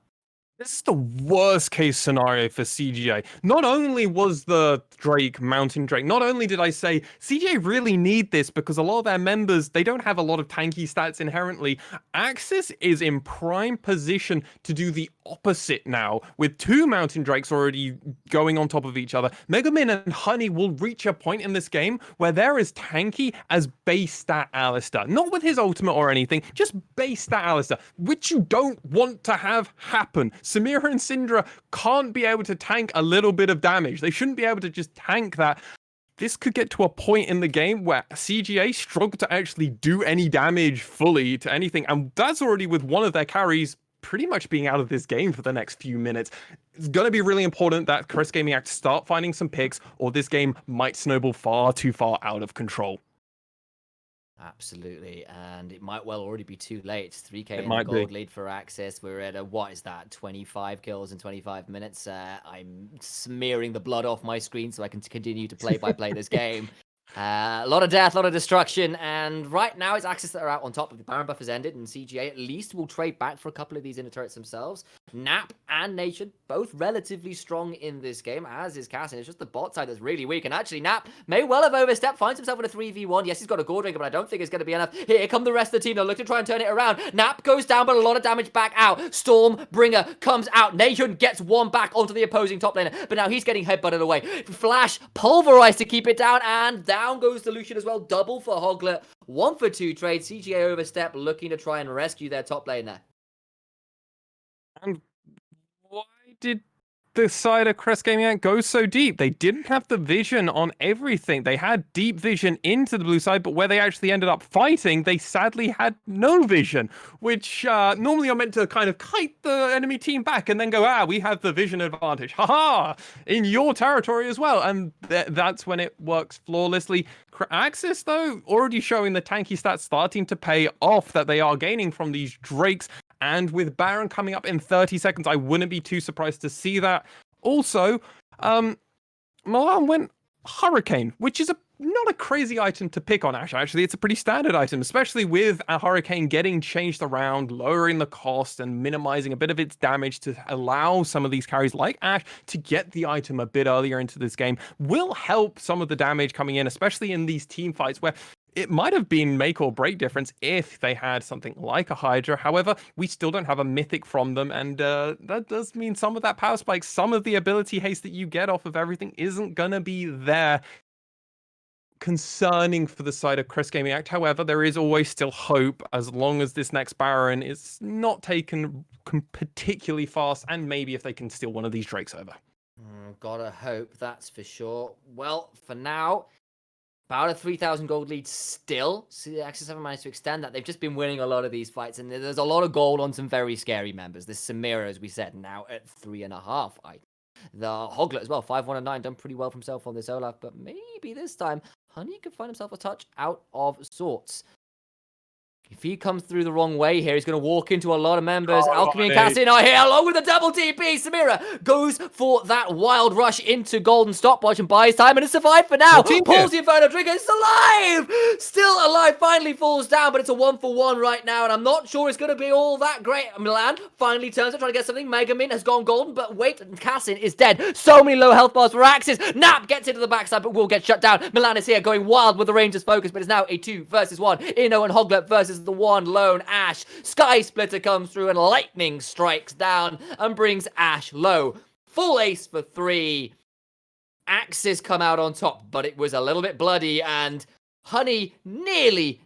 This is the worst case scenario for CGA. Not only was the Drake, Mountain Drake, not only did I say CGA really need this because a lot of their members, they don't have a lot of tanky stats inherently. AXIZ is in prime position to do the opposite now. With 2 Mountain Drakes already going on top of each other, Megamin and Honey will reach a point in this game where they're as tanky as base stat Alistar. Not with his ultimate or anything, just base stat Alistar, which you don't want to have happen. Samira and Syndra can't be able to tank a little bit of damage. They shouldn't be able to just tank that. This could get to a point in the game where CGA struggle to actually do any damage fully to anything, and that's already with one of their carries pretty much being out of this game for the next few minutes. It's going to be really important that Crest Gaming Act start finding some picks, or this game might snowball far too far out of control. Absolutely, and it might well already be too late. 3k in the gold lead for AXIZ. We're at what is that, 25 kills in 25 minutes. I'm smearing the blood off my screen so I can continue to play this game. A lot of death, a lot of destruction, and right now it's AXIZ that are out on top. The Baron buff has ended, and CGA at least will trade back for a couple of these inner turrets themselves. Nap and Nation, both relatively strong in this game, as is Cassin. It's just the bot side that's really weak, and actually Nap may well have overstepped, finds himself in a 3v1. Yes, he's got a Gore Drinker, but I don't think it's going to be enough. Here come the rest of the team. They'll look to try and turn it around. Nap goes down, but a lot of damage back out. Stormbringer comes out. Nation gets one back onto the opposing top laner, but now he's getting headbutted away. Flash pulverized to keep it down, and down goes the Lucian as well. Double for Hoglet. 1 for 2 trade. CGA overstep, looking to try and rescue their top laner. And why did the side of Crest Gaming go so deep. They didn't have the vision on everything. They had deep vision into the blue side, but where they actually ended up fighting, they sadly had no vision, which normally are meant to kind of kite the enemy team back and then go, we have the vision advantage. Haha! In your territory as well. And that's when it works flawlessly. AXZ, though, already showing the tanky stats starting to pay off that they are gaining from these Drakes. And with Baron coming up in 30 seconds, I wouldn't be too surprised to see that. Also, Milan went Hurricane, which is not a crazy item to pick on Ash. Actually, it's a pretty standard item, especially with a Hurricane getting changed around, lowering the cost and minimizing a bit of its damage to allow some of these carries like Ash to get the item a bit earlier into this game will help some of the damage coming in, especially in these team fights where it might have been make or break difference if they had something like a Hydra. However, we still don't have a mythic from them, and that does mean some of that power spike, some of the ability haste that you get off of everything isn't gonna be there. Concerning for the side of Crest Gaming Act. However, there is always still hope as long as this next Baron is not taken particularly fast, and maybe if they can steal one of these Drakes over. Gotta hope, that's for sure. Well, for now, about a 3,000 gold lead still. So the AXZ haven't managed to extend that. They've just been winning a lot of these fights, and there's a lot of gold on some very scary members. This Samira, as we said, now at 3.5. The Hoglet as well, 5-1-9, done pretty well for himself on this Olaf, but maybe this time Honey could find himself a touch out of sorts. If he comes through the wrong way here, he's going to walk into a lot of members. Alchemy and Cassin are here, along with the double TP. Samira goes for that wild rush into golden stopwatch and buys time, and it's survived for now. Pulls the Inferno Trigger, it's alive! Still alive, finally falls down, but it's a 1-for-1 right now, and I'm not sure it's going to be all that great. Milan finally turns up, trying to get something. Megamin has gone golden, but wait, Cassin is dead. So many low health bars for AXZ. Nap gets into the backside, but will get shut down. Milan is here, going wild with the Rangers focus, but it's now a 2 versus 1. Inno and Hoglet versus the one lone Ash. Sky Splitter comes through and lightning strikes down and brings Ash low. Full ace for 3. AXZ come out on top, but it was a little bit bloody, and Honey nearly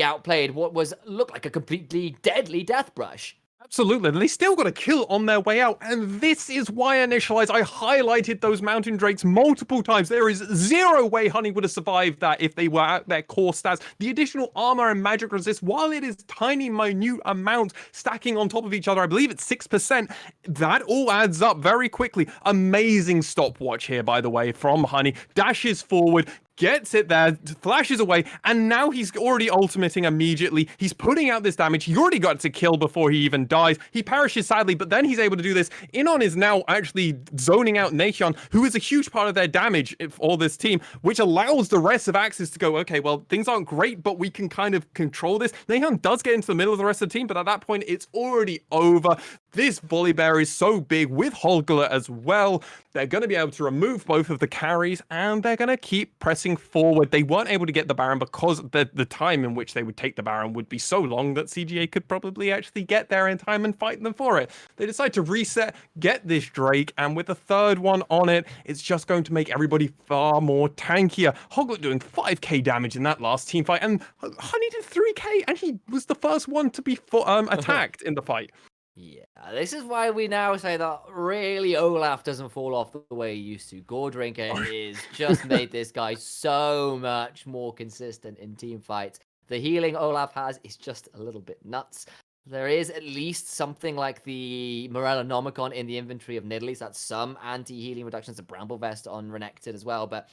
outplayed what looked like a completely deadly death brush. Absolutely, and they still got a kill on their way out, and this is why Initialize, I highlighted those Mountain Drakes multiple times. There is zero way Honey would have survived that if they were at their core stats. The additional armor and magic resist, while it is tiny, minute amounts stacking on top of each other, I believe it's 6%, that all adds up very quickly. Amazing stopwatch here, by the way, from Honey. Dashes forward, gets it there, flashes away, and now he's already ultimating immediately. He's putting out this damage. He already got to kill before he even dies. He perishes sadly, but then he's able to do this. Inon is now actually zoning out Nation, who is a huge part of their damage for this team, which allows the rest of AXZ to go, okay, well, things aren't great, but we can kind of control this. Nation does get into the middle of the rest of the team, but at that point, it's already over. This Volibear is so big with Holgler as well. They're going to be able to remove both of the carries, and they're going to keep pressing forward. They weren't able to get the Baron because the time in which they would take the Baron would be so long that CGA could probably actually get there in time and fight them for it. They decide to reset, get this Drake, and with the third one on it, it's just going to make everybody far more tankier. Hoglet doing 5k damage in that last team fight, and Honey did 3k, and he was the first one to be attacked in the fight. Yeah, this is why we now say that really Olaf doesn't fall off the way he used to. Gordrinker is just made this guy so much more consistent in team fights. The healing Olaf has is just a little bit nuts. There is at least something like the Morellonomicon in the inventory of Nidalee. So that's some anti-healing reductions, a Bramble Vest on Renekton as well. But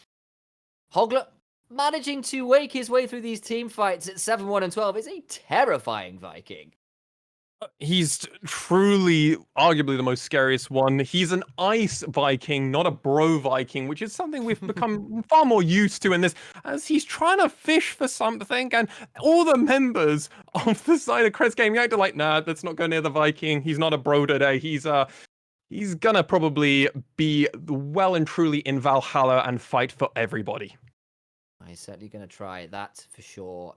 Hoglet managing to wake his way through these team fights at 7-1 and 12 is a terrifying Viking. He's truly, arguably the most scariest one. He's an ice Viking, not a bro Viking, which is something we've become far more used to in this, as he's trying to fish for something, and all the members of the side of Crest Gaming are like, nah, let's not go near the Viking. He's not a bro today. He's gonna probably be well and truly in Valhalla and fight for everybody. He's certainly gonna try that for sure.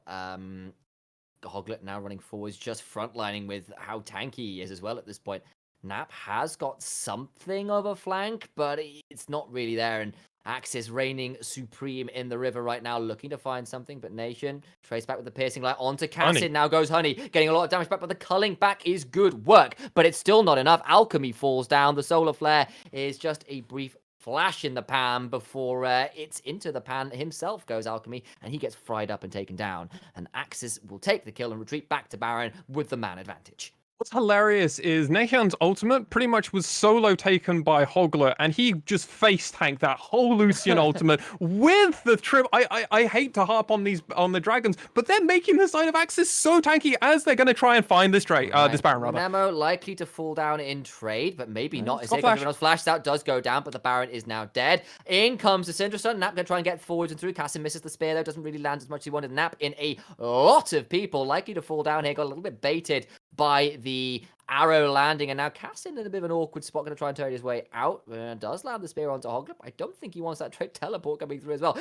Hoglet now running forwards, just frontlining with how tanky he is as well at this point. Nap has got something of a flank, but it's not really there. And AXIZ reigning supreme in the river right now, looking to find something, but Nation trace back with the piercing light onto Cassid. Now goes Honey, getting a lot of damage back, but the culling back is good work, but it's still not enough. Alchemy falls down. The solar flare is just a brief flash in the pan before it's into the pan himself goes Alchemy, and he gets fried up and taken down. And AXIZ will take the kill and retreat back to Baron with the man advantage. What's hilarious is Nahyun's ultimate pretty much was solo taken by Hoglet, and he just face tanked that whole Lucian ultimate with the trip. I hate to harp on the dragons, but they're making the side of AXIZ so tanky as they're going to try and find this this Baron rather. Nemo likely to fall down in trade, but maybe not. As everyone else flashed out, does go down, but the Baron is now dead. In comes the Syndra Stun. Nap going to try and get forwards and through. Cassin misses the spear though, doesn't really land as much as he wanted. Nap in a lot of people, likely to fall down here. Got a little bit baited by the arrow landing, and now Cassin in a bit of an awkward spot, going to try and turn his way out. Does land the spear onto Hoglet. I don't think he wants that trade teleport coming through as well.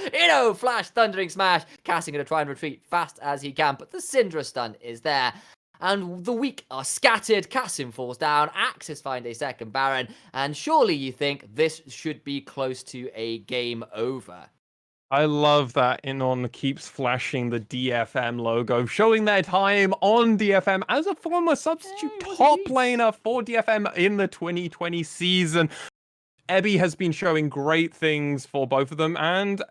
Flash, thundering smash. Cassin going to try and retreat fast as he can, but the Syndra Stun is there. And the weak are scattered. Cassin falls down. AXIZ find a second Baron, and surely you think this should be close to a game over. I love that Inon keeps flashing the DFM logo, showing their time on DFM as a former substitute top laner for DFM in the 2020 season. Ebby has been showing great things for both of them, and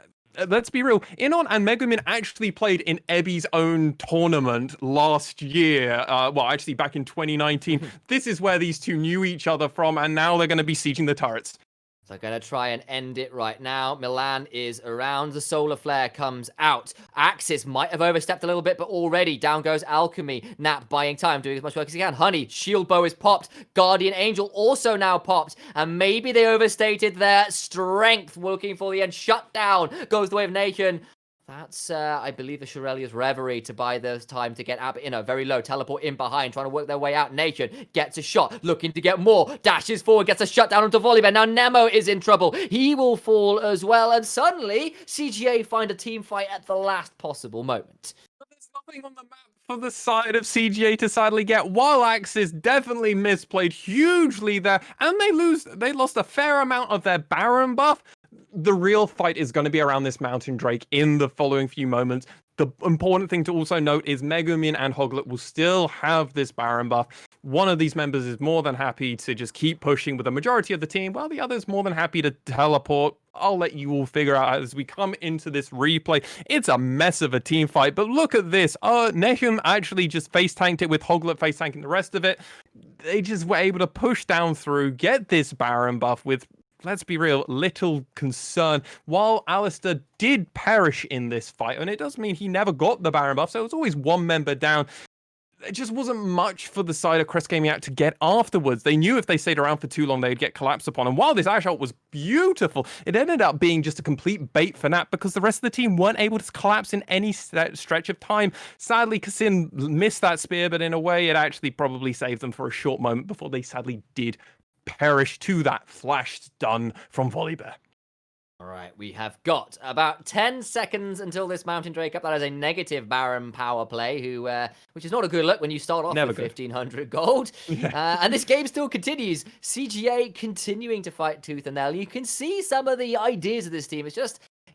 let's be real, Inon and Megumin actually played in Ebby's own tournament last year. Well, actually back in 2019. This is where these two knew each other from, and now they're going to be sieging the turrets. So going to try and end it right now. Milan is around. The solar flare comes out. AXIZ might have overstepped a little bit, but already down goes Alchemy. Nap buying time, doing as much work as he can. Honey, shield bow is popped. Guardian Angel also now popped. And maybe they overstated their strength, looking for the end. Shut down goes the way of Nation. That's, I believe, the Shirelia's Reverie to buy the time to get out in a very low. Teleport in behind, trying to work their way out. Nation gets a shot, looking to get more. Dashes forward, gets a shutdown onto Volibear. Now Nemo is in trouble. He will fall as well. And suddenly, CGA find a team fight at the last possible moment. But there's nothing on the map for the side of CGA to sadly get, while AXIZ definitely misplayed hugely there. And they lost a fair amount of their Baron buff. The real fight is going to be around this Mountain Drake in the following few moments. The important thing to also note is Megumin and Hoglet will still have this Baron buff. One of these members is more than happy to just keep pushing with the majority of the team, while the other's more than happy to teleport. I'll let you all figure out as we come into this replay. It's a mess of a team fight, but look at this. Nehum actually just face tanked it with Hoglet face tanking the rest of it. They just were able to push down through, get this Baron buff with, let's be real, little concern. While Alistair did perish in this fight, and it does mean he never got the Baron buff, so it was always one member down. It just wasn't much for the side of Crest Gaming out to get afterwards. They knew if they stayed around for too long, they'd get collapsed upon. And while this Ash ult was beautiful, it ended up being just a complete bait for Nap because the rest of the team weren't able to collapse in any stretch of time. Sadly, Kassin missed that spear, but in a way, it actually probably saved them for a short moment before they sadly did perish to that flash stun from Volibear. All right, we have got about 10 seconds until this Mountain Drake up. That is a negative Baron power play, which is not a good look when you start off with 1,500 gold. Yeah. And this game still continues. CGA continuing to fight tooth and nail. You can see some of the ideas of this team.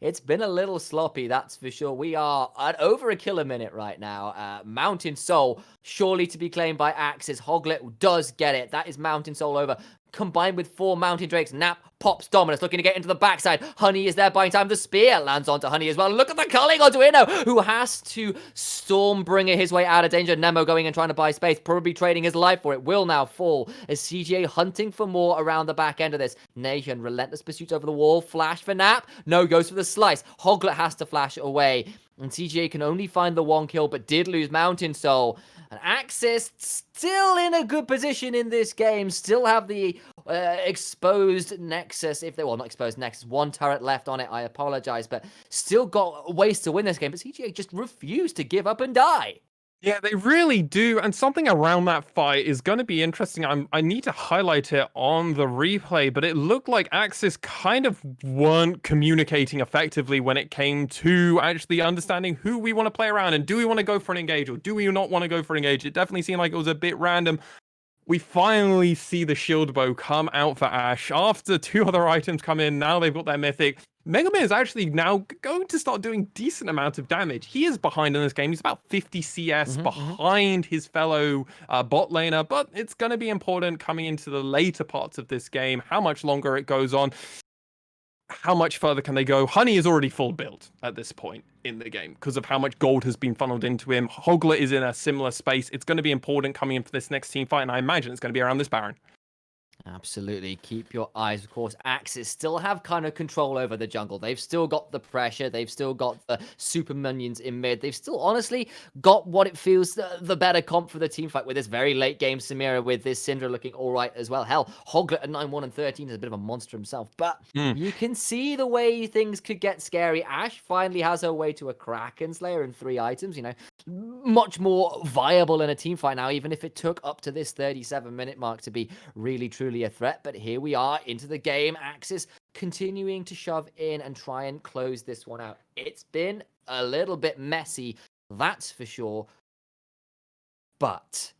It's been a little sloppy, that's for sure. We are at over a kill a minute right now. Mountain Soul, surely to be claimed by AXIZ. Hoglet does get it. That is Mountain Soul over. Combined with 4 Mountain Drakes. Nap pops Dominus, looking to get into the backside. Honey is there buying time. The spear lands onto Honey as well. Look at the culling onto Inno, who has to Stormbringer his way out of danger. Nemo going and trying to buy space, probably trading his life for it. Will now fall as CGA hunting for more around the back end of this. Nation, relentless pursuit over the wall. Flash for Nap. No, goes for the slice. Hoglet has to flash away. And CGA can only find the 1 kill, but did lose Mountain Soul. And AXIZ still in a good position in this game. Still have the exposed Nexus. Not exposed Nexus. 1 turret left on it. I apologize. But still got ways to win this game. But CGA just refused to give up and die. Yeah, they really do. And something around that fight is going to be interesting. I need to highlight it on the replay, but it looked like AXIZ kind of weren't communicating effectively when it came to actually understanding who we want to play around and do we want to go for an engage or do we not want to go for an engage. It definitely seemed like it was a bit random. We finally see the shield bow come out for Ashe. After 2 other items come in, now they've got their mythic. Mega Man is actually now going to start doing decent amount of damage. He is behind in this game. He's about 50 CS behind his fellow bot laner, but it's going to be important coming into the later parts of this game, how much longer it goes on. How much further can they go? Honey is already full build at this point in the game because of how much gold has been funneled into him. Hoglet is in a similar space. It's going to be important coming in for this next team fight, and I imagine it's going to be around this Baron. Absolutely. Keep your eyes, of course. AXZ still have kind of control over the jungle. They've still got the pressure. They've still got the super minions in mid. They've still, honestly, got what it feels the better comp for the team fight with this very late game Samira, with this Syndra looking all right as well. Hell, Hoglet at 9-1 and 13 is a bit of a monster himself. But you can see the way things could get scary. Ashe finally has her way to a Kraken Slayer and 3 items. You know, much more viable in a team fight now, even if it took up to this 37-minute mark to be really, truly a threat. But here we are into the game. AXZ continuing to shove in and try and close this one out. It's been a little bit messy, that's for sure. But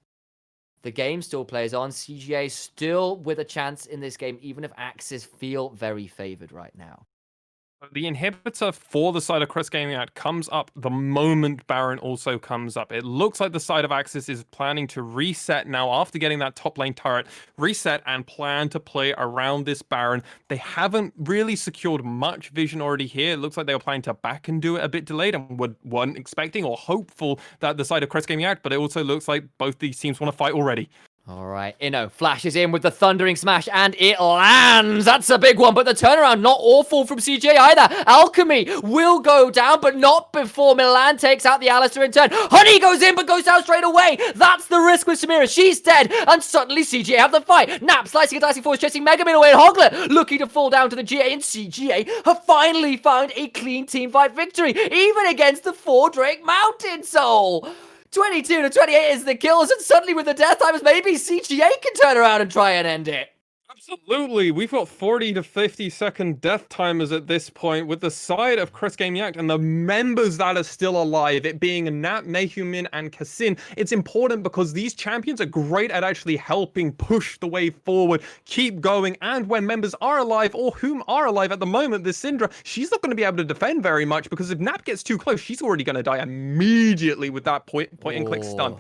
the game still plays on. CGA still with a chance in this game, even if AXZ feel very favored right now. The inhibitor for the side of Crest Gaming Act comes up the moment Baron also comes up. It looks like the side of AXZ is planning to reset now after getting that top lane turret, reset and plan to play around this Baron. They haven't really secured much vision already here. It looks like they were planning to back and do it a bit delayed and weren't expecting or hopeful that the side of Crest Gaming Act, but it also looks like both these teams want to fight already. All right, Inno flashes in with the thundering smash, and it lands. That's a big one, but the turnaround not awful from CJ either. Alchemy will go down, but not before Milan takes out the Alistair in turn. Honey goes in, but goes down straight away. That's the risk with Samira. She's dead, and suddenly CGA have the fight. Nap slicing and dicing force, chasing Megaman away, and Hoglet looking to fall down to the GA, and CGA have finally found a clean teamfight victory, even against the 4 Drake Mountain Soul. 22 to 28 is the kills, and suddenly with the death timers, maybe CGA can turn around and try and end it. Absolutely. We've got 40 to 50 second death timers at this point with the side of Crest Gaming Act and the members that are still alive, it being Nat, Mehumin, and Kassin. It's important because these champions are great at actually helping push the way forward, keep going, and when members are alive, or whom are alive at the moment, this Syndra, she's not going to be able to defend very much because if Nat gets too close, she's already going to die immediately with that point and click stun.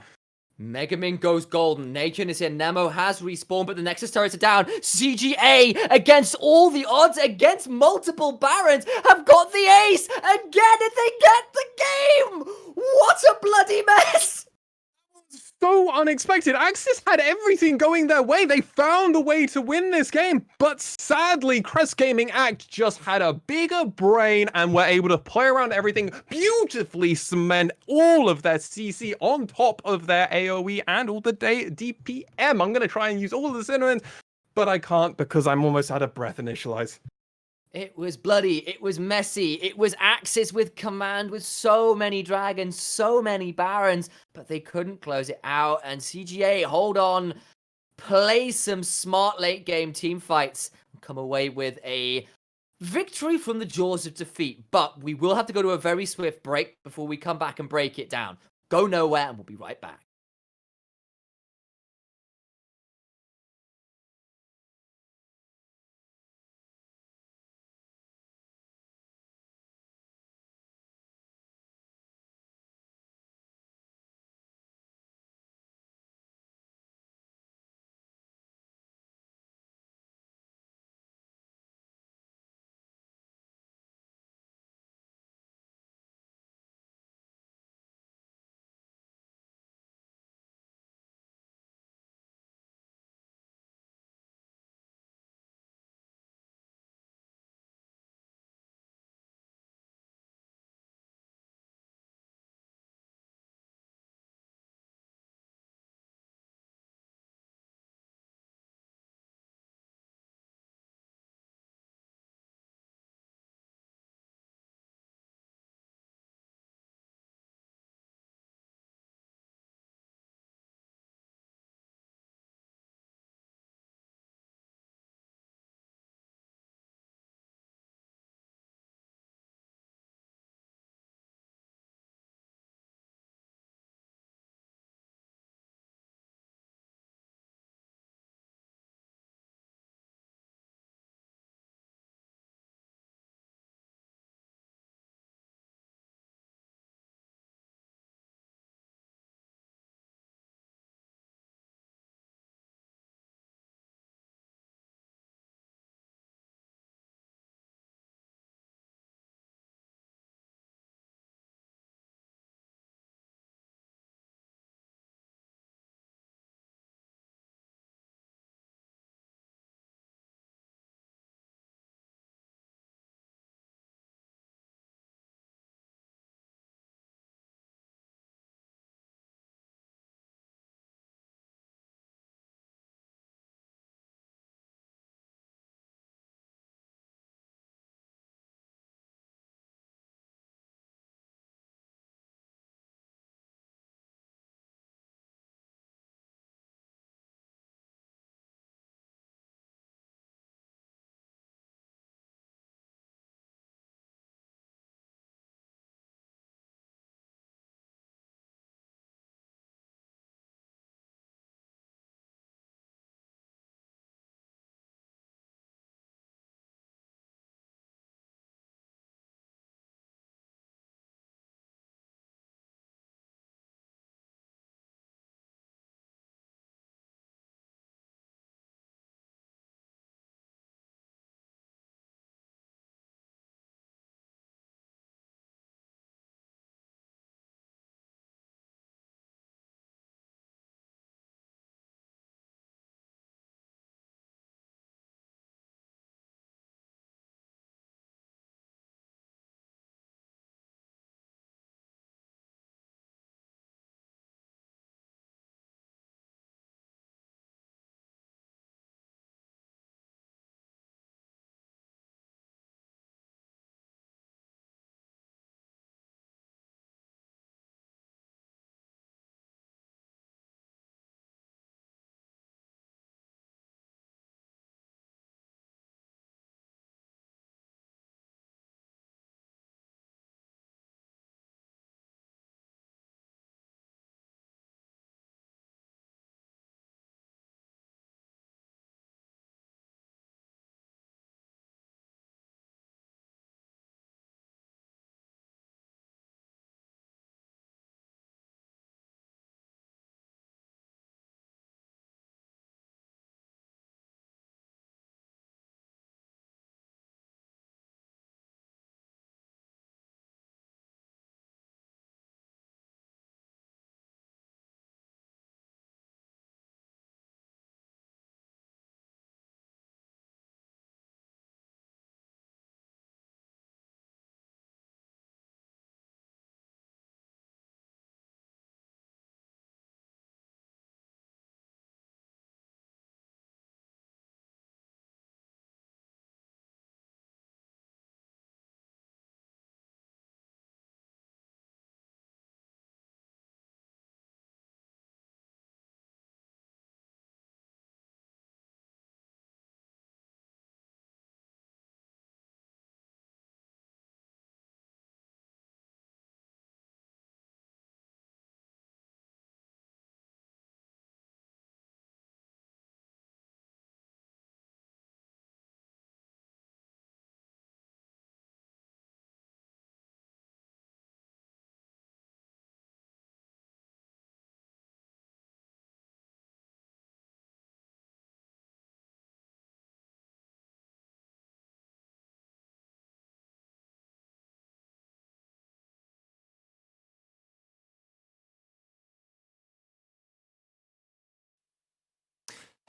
Megamin goes golden. Nathan is here. Nemo has respawned, but the Nexus turrets are down. CGA, against all the odds, against multiple Barons, have got the ace again, and they get the game. What a bloody mess. So unexpected. AXZ had everything going their way. They found a way to win this game, but sadly, Crest Gaming Act just had a bigger brain and were able to play around everything, beautifully cement all of their CC on top of their AoE and all the DPM. I'm going to try and use all of the synonyms, but I can't because I'm almost out of breath. Initialize. It was bloody, it was messy, it was AXZ with command, with so many dragons, so many barons, but they couldn't close it out, and CGA, hold on, play some smart late game team fights, and come away with a victory from the jaws of defeat. But we will have to go to a very swift break before we come back and break it down. Go nowhere, and we'll be right back.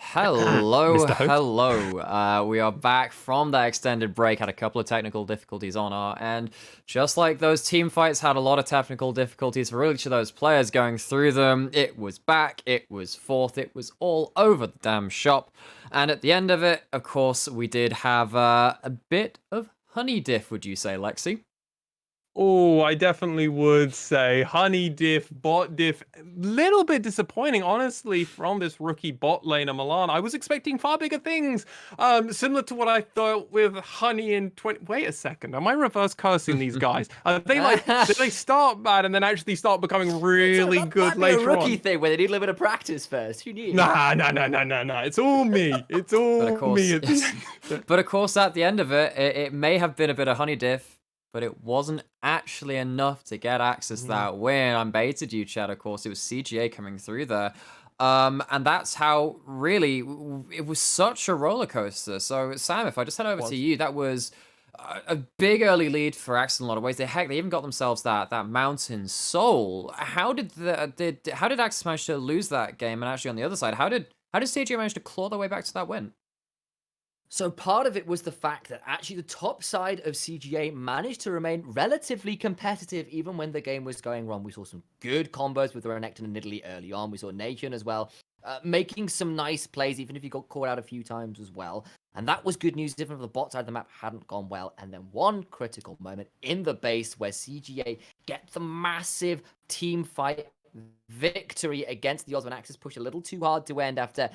Hello, Mr. Host. hello. We are back from that extended break. Had a couple of technical difficulties on our end. Just like those team fights had a lot of technical difficulties for each of those players going through them. It was back, it was forth, it was all over the damn shop. And at the end of it, of course, we did have a bit of honey diff, would you say, Lexi? Oh, I definitely would say honey diff, bot diff. Little bit disappointing, honestly, from this rookie bot laner Milan. I was expecting far bigger things. Similar to what I thought with honey in 20. Wait a second, am I reverse cursing these guys? They start bad and then actually start becoming really that good might be a later rookie on. thing where they need a little bit of practice first. Who knew? Nah. It's all me. It's all But of course, me at the end. but of course, at the end of it, it may have been a bit of honey diff, but it wasn't actually enough to get AXZ that win. I baited you, Chad. Of course, it was CGA coming through there. And that's how really it was such a roller coaster. So, Sam, if I just head over to you, that was a big early lead for AXZ in a lot of ways. Heck, they even got themselves that Mountain Soul. How did AXZ manage to lose that game? And actually, on the other side, how did CGA manage to claw their way back to that win? So part of it was the fact that actually the top side of CGA managed to remain relatively competitive even when the game was going wrong. We saw some good combos with Renekton and Nidalee early on. We saw Nation as well, making some nice plays, even if he got caught out a few times as well. And that was good news, even if the bot side of the map hadn't gone well. And then one critical moment in the base where CGA get the massive team fight victory against the odds when AXZ push a little too hard to end after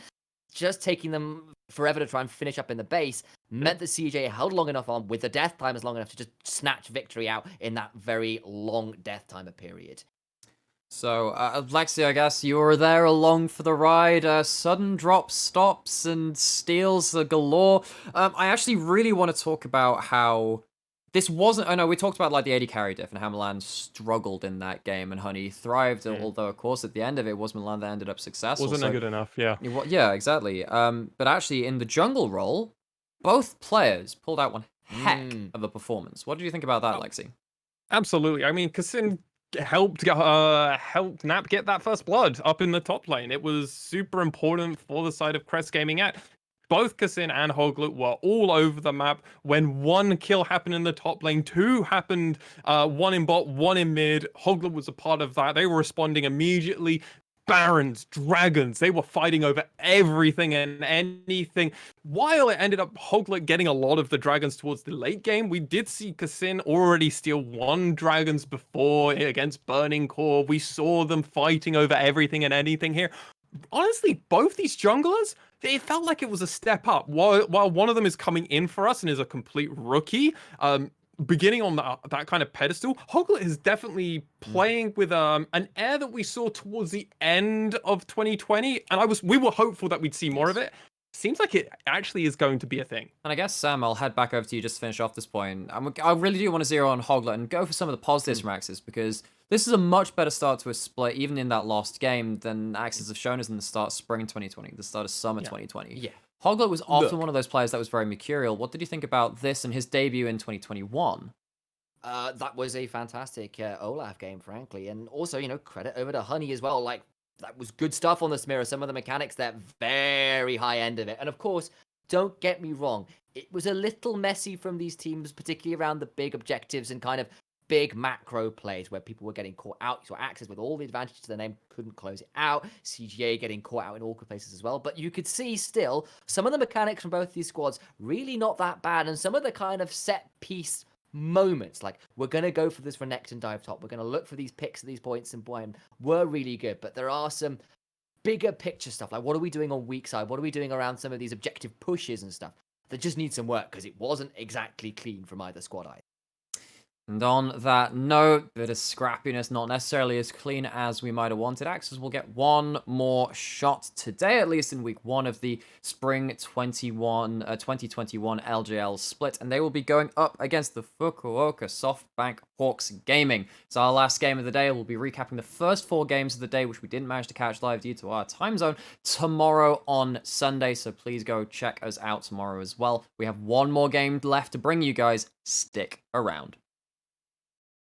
just taking them forever to try and finish up in the base, meant that CJ held long enough on with the death timers long enough to just snatch victory out in that very long death timer period. So, Lexi, I guess you were there along for the ride. Sudden drop stops and steals galore. I actually really want to talk about how this wasn't. I know we talked about like the AD carry diff and how Milan struggled in that game and Honey thrived. Although, of course, at the end of it was Milan that ended up successful. Wasn't good enough, yeah. Yeah, exactly. But actually, in the jungle role, both players pulled out one heck of a performance. What did you think about that, Lexi? Absolutely. I mean, Kassin helped Nap get that first blood up in the top lane. It was super important for the side of Crest Gaming at. Both Kassin and Hoglet were all over the map. When one kill happened in the top lane, two happened, one in bot, one in mid. Hoglet was a part of that. They were responding immediately. Barons, dragons, they were fighting over everything and anything. While it ended up Hoglet getting a lot of the dragons towards the late game, we did see Kassin already steal one dragons before against Burning Core. We saw them fighting over everything and anything here. Honestly, both these junglers, it felt like it was a step up. While one of them is coming in for us and is a complete rookie, beginning on that kind of pedestal, Hoglet is definitely playing with an air that we saw towards the end of 2020, and we were hopeful that we'd see more of it. Seems like it actually is going to be a thing. And I guess, Sam, I'll head back over to you just to finish off this point. I really do want to zero on Hoglet and go for some of the positives from AXZ, because this is a much better start to a split, even in that lost game, than AXZ have shown us in the start of spring 2020, the start of summer 2020. Yeah. Hoglet was often one of those players that was very mercurial. What did you think about this and his debut in 2021? That was a fantastic Olaf game, frankly. And also, credit over to Honey as well. Like, that was good stuff on this mirror. Some of the mechanics there, very high end of it. And of course, don't get me wrong, it was a little messy from these teams, particularly around the big objectives and kind of big macro plays where people were getting caught out. So AXZ, with all the advantage to their name, couldn't close it out. CGA getting caught out in awkward places as well. But you could see still some of the mechanics from both these squads really not that bad. And some of the kind of set piece moments, like we're going to go for this Renekton dive top, we're going to look for these picks at these points and boy, were really good. But there are some bigger picture stuff, like what are we doing on weak side? What are we doing around some of these objective pushes and stuff that just need some work, because it wasn't exactly clean from either squad either. And on that note, bit of scrappiness, not necessarily as clean as we might have wanted. AXZ will get one more shot today, at least in week one of the spring 2021 LJL split, and they will be going up against the Fukuoka SoftBank Hawks Gaming. It's our last game of the day. We'll be recapping the first 4 games of the day, which we didn't manage to catch live due to our time zone, tomorrow on Sunday, so please go check us out tomorrow as well. We have one more game left to bring you guys. Stick around.